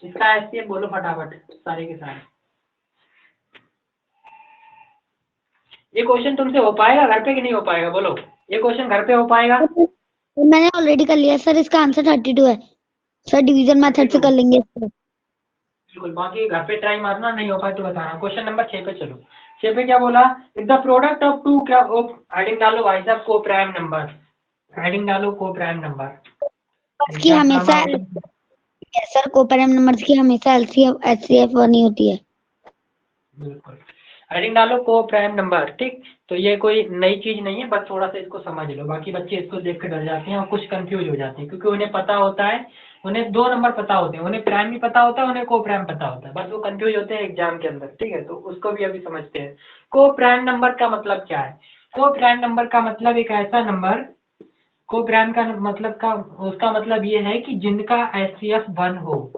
इसका ऐसे बोलो फटाफट सारे के सारे। ये क्वेश्चन तुमसे हो पाएगा घर पे कि नहीं हो पाएगा? बोलो, ये क्वेश्चन घर पे हो पाएगा? मैंने ऑलरेडी कर लिया सर, इसका आंसर 32 है सर। डिवीजन मेथड से कर लेंगे इसको। बिल्कुल, बाकी घर पे ट्राई मारना, नहीं हो पाए तो बताना। क्वेश्चन नंबर 6 पे चलो। 6 पे क्या बोला? If the product of two, क्या हेडिंग डालो भाई साहब, को प्राइम नंबर, हेडिंग डालो को प्राइम नंबर। की हमेशा सर कोपरम नंबर्स की हमेशा एलसीएफ एचसीएफ बनी होती है। बिल्कुल, हेडिंग डालो को प्राइम नंबर। ठीक, तो ये कोई नई चीज नहीं है, बस थोड़ा सा इसको समझ लो। बाकी बच्चे इसको देख कर डर जाते हैं और कुछ कंफ्यूज हो जाते हैं क्योंकि उन्हें पता होता है, उन्हें 2 नंबर पता होते हैं, उन्हें प्राइम भी पता होता है, उन्हें को प्राइम पता होता है, बस वो कंफ्यूज होते हैं एग्जाम के अंदर। ठीक है, तो उसको भी अभी समझते हैं। को प्राइम नंबर का मतलब क्या है? को प्राइम नंबर का मतलब एक ऐसा नंबर, को प्राइम का मतलब का उसका मतलब ये है कि जिनका एचसीएफ 1 हो,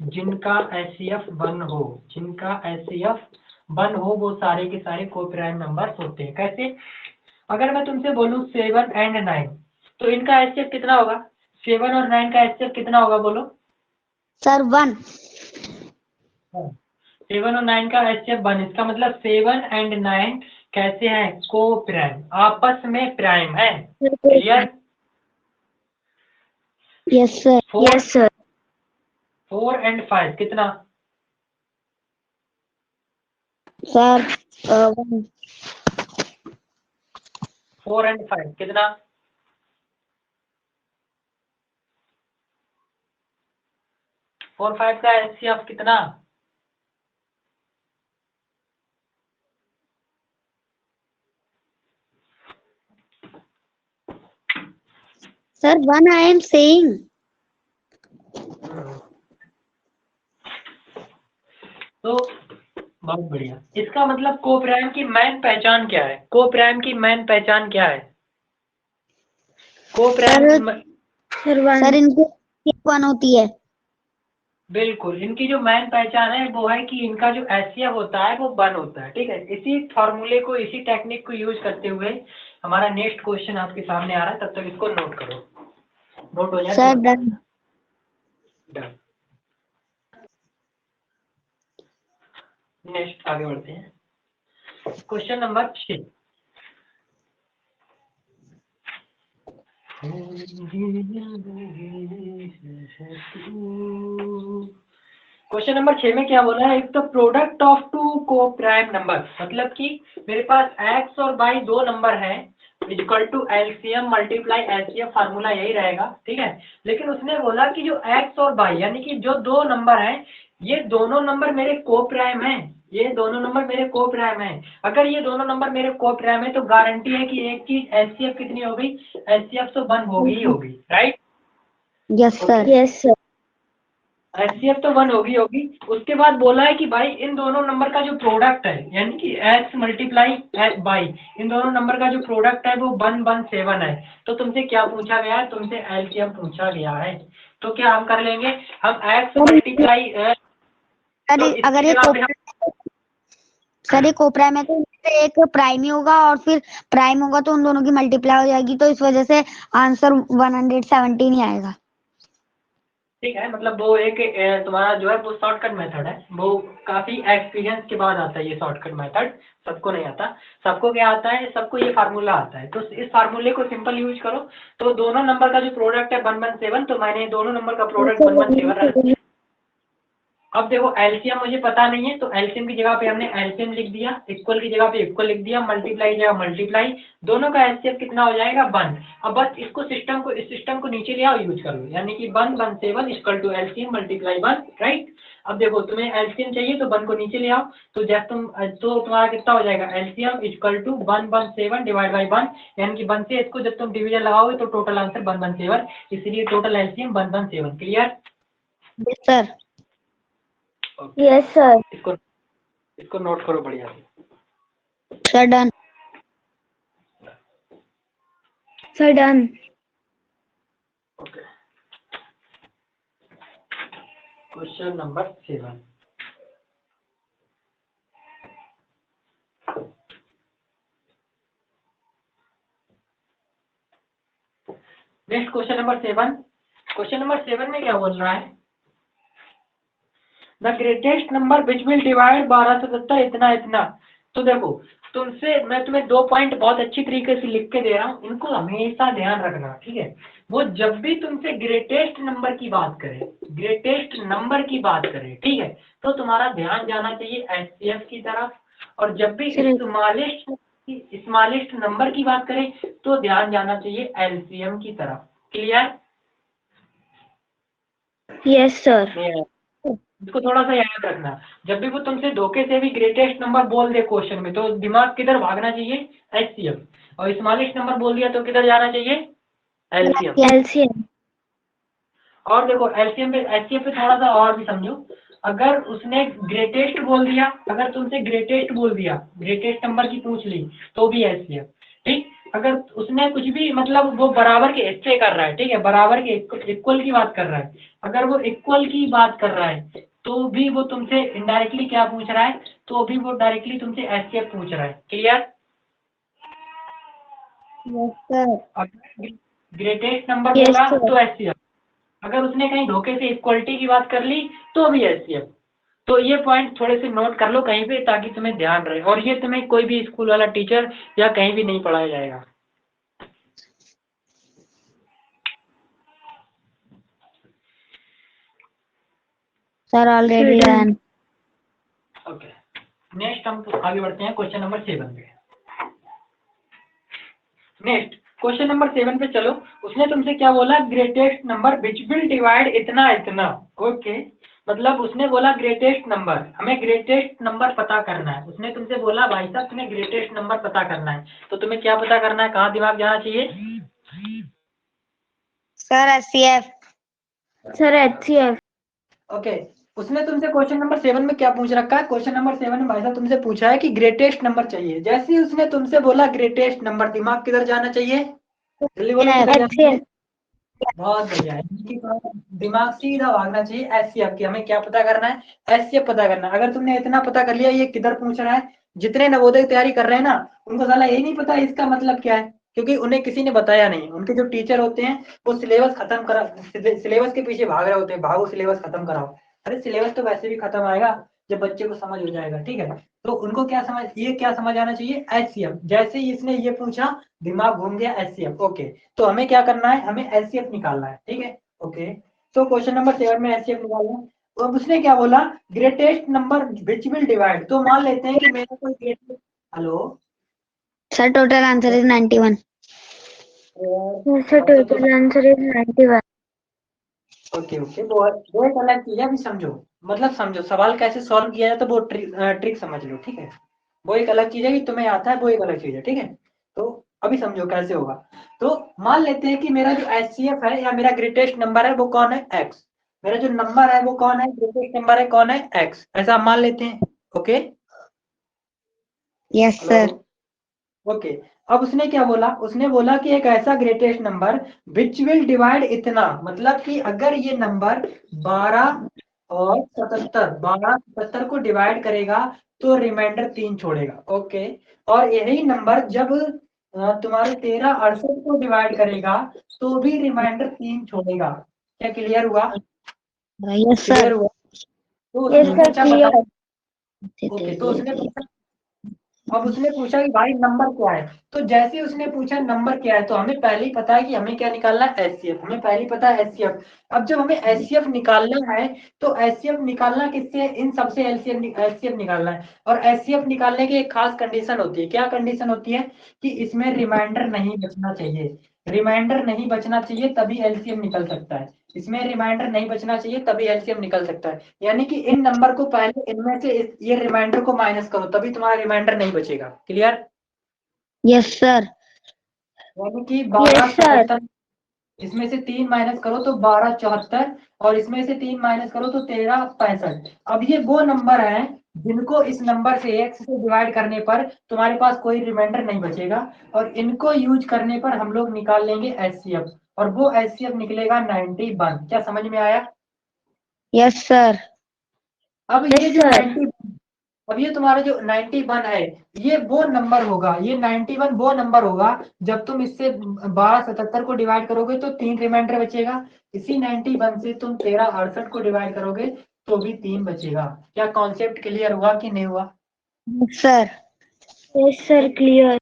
जिनका एचसीएफ 1 हो, जिनका एचसीएफ 1 हो, वो सारे के सारे को प्राइम नंबर होते हैं। कैसे? अगर मैं तुमसे बोलूं 7 एंड 9, तो इनका एचसीएफ कितना होगा? 7 और 9 का एचसीएफ कितना होगा? बोलो सर 1। 7 और 9 का एचसीएफ 1, इसका मतलब 7 एंड 9 कैसे हैं? को प्राइम, आपस में प्राइम है। क्लियर? Yes sir. 4 4 एंड 5 कितना? सर 1। 4 एंड 5 कितना? 4 5 का एचसीएफ कितना? Sir, one I am saying. तो बहुत बढ़िया। इसका मतलब कोप्राइम की मेन पहचान क्या है? कोप्राइम की मेन पहचान क्या है? कोप्राइम की सर इनकी वन होती है। बिल्कुल, इनकी जो मेन पहचान है वो है कि इनका जो HCF होता है वो 1 होता है, ठीक है। इसी फॉर्मूले को, इसी टेक्निक को यूज करते हुए हमारा नेक्स्ट क्वेश्चन आपके सामने आ रहा है। तब तक इसको नोट करो, नोट हो जाए सर तो डन। डन। नेक्स्ट आगे बढ़ते हैं। Question number 6। क्वेश्चन नंबर 6 में क्या बोला है? एक तो प्रोडक्ट ऑफ टू को प्राइम नंबर, मतलब कि मेरे पास x और y दो नंबर हैं, equal to LCM multiply HCF, formula यही रहेगा, ठीक है। लेकिन उसने बोला कि जो x और y यानी कि जो दो नंबर हैं, ये दोनों नंबर मेरे को प्राइम हैं, ये दोनों नंबर मेरे को प्राइम हैं। अगर ये दोनों नंबर मेरे को प्राइम है तो गारंटी है कि एक चीज एचसीएफ कितनी होगी? एचसीएफ तो 1 होगी ही होगी, right? Yes sir. Yes sir. HCF तो 1 होगी। उसके बाद बोला है कि भाई इन दोनों नंबर का जो प्रोडक्ट है, यानी कि x मल्टीप्लाई y, इन दोनों नंबर का जो प्रोडक्ट है वो 117 है। तो तुमसे क्या पूछा गया है? तुमसे एलसीएम पूछा गया है। तो क्या हम कर लेंगे? हम x मल्टीप्लाई सर अगर ये सर ये कोप्राइम है तो इनमें एक प्राइम ही होगा, और फिर प्राइम होगा तो उन दोनों की मल्टीप्लाई हो जाएगी, तो इस वजह से आंसर 117 ही आएगा। ठीक है, मतलब वो एक तुम्हारा जो है वो शॉर्टकट मेथड है, वो काफी एक्सपीरियंस के बाद आता है ये शॉर्टकट मेथड। सबको नहीं आता। सबको क्या आता है? सबको ये फार्मूला आता है। तो इस फार्मूले को सिंपल यूज करो। तो दोनों नंबर का जो प्रोडक्ट है 117, तो मैंने दोनों नंबर का प्रोडक्ट 117 रख दिया। अब देखो एलसीएम मुझे पता नहीं है, तो एलसीएम की जगह पे हमने एलसीएम लिख दिया, इक्वल की जगह पे इक्वल लिख दिया, मल्टीप्लाई की जगह मल्टीप्लाई, दोनों का एलसीएम कितना हो जाएगा? 1। अब बस इसको इस सिस्टम को नीचे ले आओ, यूज कर लो, यानी कि 117 equal to LCM multiply 1, right? अब देखो तुम्हें एलसीएम चाहिए तो 1 को नीचे ले आओ, तो जब तो तुम्हारा कितना हो जाएगा? LCM equal to 117 divide by 1, यानी कि 1 से इसको जब तुम डिवीजन लगाओगे तो टोटल आंसर 117, इसलिए total LCM 117। Clear? Yes sir. Yes sir. इसको नोट करो बढ़िया से। Sir done. Sir done. Okay, question number 7। Next question number 7। Question number 7 में क्या बोल रहा है? The greatest number which will divide 1270 इतना इतना। तो देखो, मैं तुम्हें 2 पॉइंट बहुत अच्छी तरीके से लिख के दे रहा हूँ, इनको हमेशा ध्यान रखना, ठीक है। वो जब भी तुमसे ग्रेटेस्ट नंबर की बात करे, ग्रेटेस्ट नंबर की बात करे, ठीक है, तो तुम्हारा ध्यान जाना चाहिए एचसीएफ की तरफ। और जब भी स्मॉलेस्ट नंबर की बात करें तो ध्यान जाना चाहिए एलसीएम की तरफ। क्लियर? Yes sir. इसको थोड़ा सा याद रखना। जब भी वो तुमसे धोखे से भी ग्रेटेस्ट नंबर बोल दे क्वेश्चन में, तो दिमाग किधर भागना चाहिए? एचसीएफ। और स्मॉलेस्ट नंबर बोल दिया तो किधर जाना चाहिए? एलसीएम। एलसीएम। और देखो एलसीएम पे, एचसीएफ पे थोड़ा सा और भी समझो। अगर उसने ग्रेटेस्ट बोल दिया, अगर तुमसे ग्रेटेस्ट बोल दिया, ग्रेटेस्ट नंबर की पूछ ली, तो भी एचसीएफ, ठीक। अगर उसने कुछ भी, मतलब वो बराबर के हिस्से कर रहा है, ठीक है, बराबर के इक्वल की बात कर रहा है, अगर वो इक्वल की बात कर रहा है तो भी वो तुमसे इनडायरेक्टली क्या पूछ रहा है? तो भी वो डायरेक्टली तुमसे एचसीएफ पूछ रहा है। क्लियर? Yes sir. अगर ग्रेटेस्ट नंबर Yes, बोला sir. तो एचसीएफ, अगर उसने कहीं धोखे से इक्वलिटी की बात कर ली तो भी एचसीएफ। तो ये पॉइंट थोड़े से नोट कर लो कहीं पे, ताकि तुम्हें ध्यान रहे, और ये तुम्हें कोई भी स्कूल वाला टीचर या कहीं भी नहीं पढ़ाया जाएगा। Sir already done. Okay, next हम तो आगे बढ़ते हैं क्वेश्चन नंबर 7 पे। नेक्स्ट क्वेश्चन नंबर 7 पे चलो। उसने तुमसे क्या बोला? Greatest number which will divide इतना इतना। ओके, मतलब उसने बोला ग्रेटेस्ट नंबर, हमें ग्रेटेस्ट नंबर पता करना है। उसने तुमसे बोला भाई साहब तुम्हें ग्रेटेस्ट नंबर पता करना है, तो तुम्हें क्या पता करना है? कहाँ दिमाग जाना चाहिए? Sir SCF। Sir HCF। Okay, उसने तुमसे क्वेश्चन नंबर 7 में क्या पूछ रखा है? क्वेश्चन नंबर 7 में भाई साहब तुमसे पूछा है कि ग्रेटेस्ट नंबर चाहिए। जैसे ही उसने तुमसे बोला ग्रेटेस्ट नंबर, दिमाग किधर जाना चाहिए? जल्दी बोलो, किधर जाना चाहिए? HCF। बहुत बढ़िया है, इनकी बात- दिमाग सीधा भागना चाहिए एचसीएफ की। हमें क्या पता करना है? एचसीएफ पता करना है। अगर तुमने इतना पता कर लिया ये किधर पूछ रहा है, जितने नवोदय की तैयारी कर रहे हैं ना, उनको साला यही नहीं पता इसका मतलब क्या है, क्योंकि उन्हें किसी ने बताया नहीं। उनके जो टीचर होते हैं वो सिलेबस खत्म करा, सिलेबस के पीछे भाग रहे होते हैं, भागो सिलेबस खत्म कराओ। अरे सिलेबस तो वैसे भी खत्म आएगा जब बच्चे को समझ हो जाएगा, ठीक है। तो उनको क्या समझ, ये क्या समझ आना चाहिए? एचसीएफ। जैसे ही इसने ये पूछा, दिमाग घूम गया एचसीएफ। ओके, तो हमें क्या करना है? हमें एचसीएफ निकालना है, ठीक है। ओके, तो क्वेश्चन नंबर 7 में एचसीएफ निकालना है। तो अब उसने क्या बोला? Greatest number which will divide. तो मान लेते हैं कि मेरा कोई greatest, hello, sir total answer is 91। Sir total answer is 91। Okay okay, वो एक अलग चीज है, अभी समझो। मतलब समझो सवाल कैसे सॉल्व किया जाता है, वो ट्रिक समझ लो, ठीक है। वो एक अलग चीज है कि तुम्हें आता है, वो एक अलग चीज है, ठीक है। तो अभी समझो कैसे होगा। तो मान लेते हैं कि मेरा जो एचसीएफ है या मेरा ग्रेटेस्ट नंबर है वो कौन है? एक्स। मेरा जो नंबर है वो कौन है? ग्रेटेस्ट नंबर है कौन है? एक्स। ऐसा हम मान लेते हैं। Okay, yes hello, sir. Okay. अब उसने क्या बोला? उसने बोला कि एक ऐसा greatest number which will divide इतना, मतलब कि अगर ये नंबर 12 और 77, 12 77 को डिवाइड करेगा तो रिमाइंडर 3 छोड़ेगा। ओके, और यही नंबर जब तुम्हारे 13 68 को डिवाइड करेगा तो भी रिमाइंडर 3 छोड़ेगा। क्या क्लियर हुआ? Yes clear sir. हुआ? तो यस उसने सर पूछा बता। क्लियर। ओके, तो उसने पूछा, अब उसने पूछा कि भाई नंबर क्या है। तो जैसे ही उसने पूछा नंबर क्या है, तो हमें पहले ही पता है कि हमें क्या निकालना है? एचसीएफ। हमें पहले ही पता है एचसीएफ। अब जब हमें एचसीएफ निकालना है तो एचसीएफ निकालना किससे? इन सबसे एचसीएफ निकालना है। और एचसीएफ निकालने की एक खास कंडीशन होती है। क्या कंडीशन होती है? कि इसमें रिमाइंडर नहीं बचना चाहिए। रिमाइंडर नहीं बचना चाहिए तभी एलसीएम निकल सकता है। इसमें रिमाइंडर नहीं बचना चाहिए तभी एलसीएम निकल सकता है। यानी कि इन नंबर को पहले इनमें से ये रिमाइंडर को माइनस करो, तभी तुम्हारा रिमाइंडर नहीं बचेगा। क्लियर? Yes sir. यानी कि यस 12 सर। 77, इसमें से 3 माइनस करो तो 12 74, और इसमें से 3 माइनस करो तो 13 65। अब ये वो नंबर हैं जिनको इस नंबर से एक्स से डिवाइड करने पर तुम्हारे पास कोई रिमाइंडर नहीं बचेगा, और इनको यूज करने पर हम लोग निकाल लेंगे एचसीएफ, और वो एचसीएफ निकलेगा 91। क्या समझ में आया? Yes sir. अब ये यस जो सर। 90, अब ये तुम्हारा जो 91 है, ये वो नंबर होगा, ये 91 वो नंबर होगा जब तुम इससे 12 77 को डिवाइड करोगे तो 3 रिमाइंडर बचेगा। इसी 91 से तुम 13 68 को डिवाइड करोगे तो भी 3 बचेगा। क्या कॉन्सेप्ट क्लियर हुआ कि नहीं हुआ? Yes sir. Yes sir clear.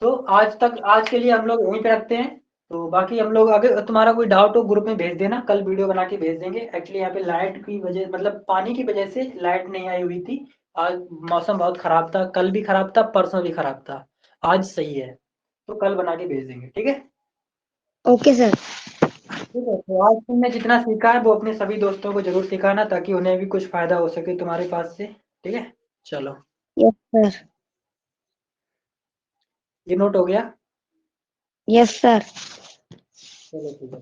तो आज के लिए हम लोग यहीं पे रखते हैं। तो बाकी हम लोग, अगर तुम्हारा कोई डाउट हो ग्रुप में भेज देना, कल वीडियो बना के भेज देंगे। एक्चुअली यहाँ पे लाइट की वजह, मतलब पानी की वजह से लाइट नहीं आई हुई थी। आज मौसम बहुत खराब था, कल भी खराब था, परसों भी खराब था। आज सही है, तो कल बना के भेज देंगे, ठीक है। Okay sir. ठीक है, तो आज तुमने जितना सीखा है वो अपने सभी दोस्तों को जरूर सिखाना, ताकि उन्हें भी कुछ फायदा हो सके तुम्हारे पास से, ठीक है। चलो, यस सर। ये नोट हो गया। Yes sir. चलो ठीक है।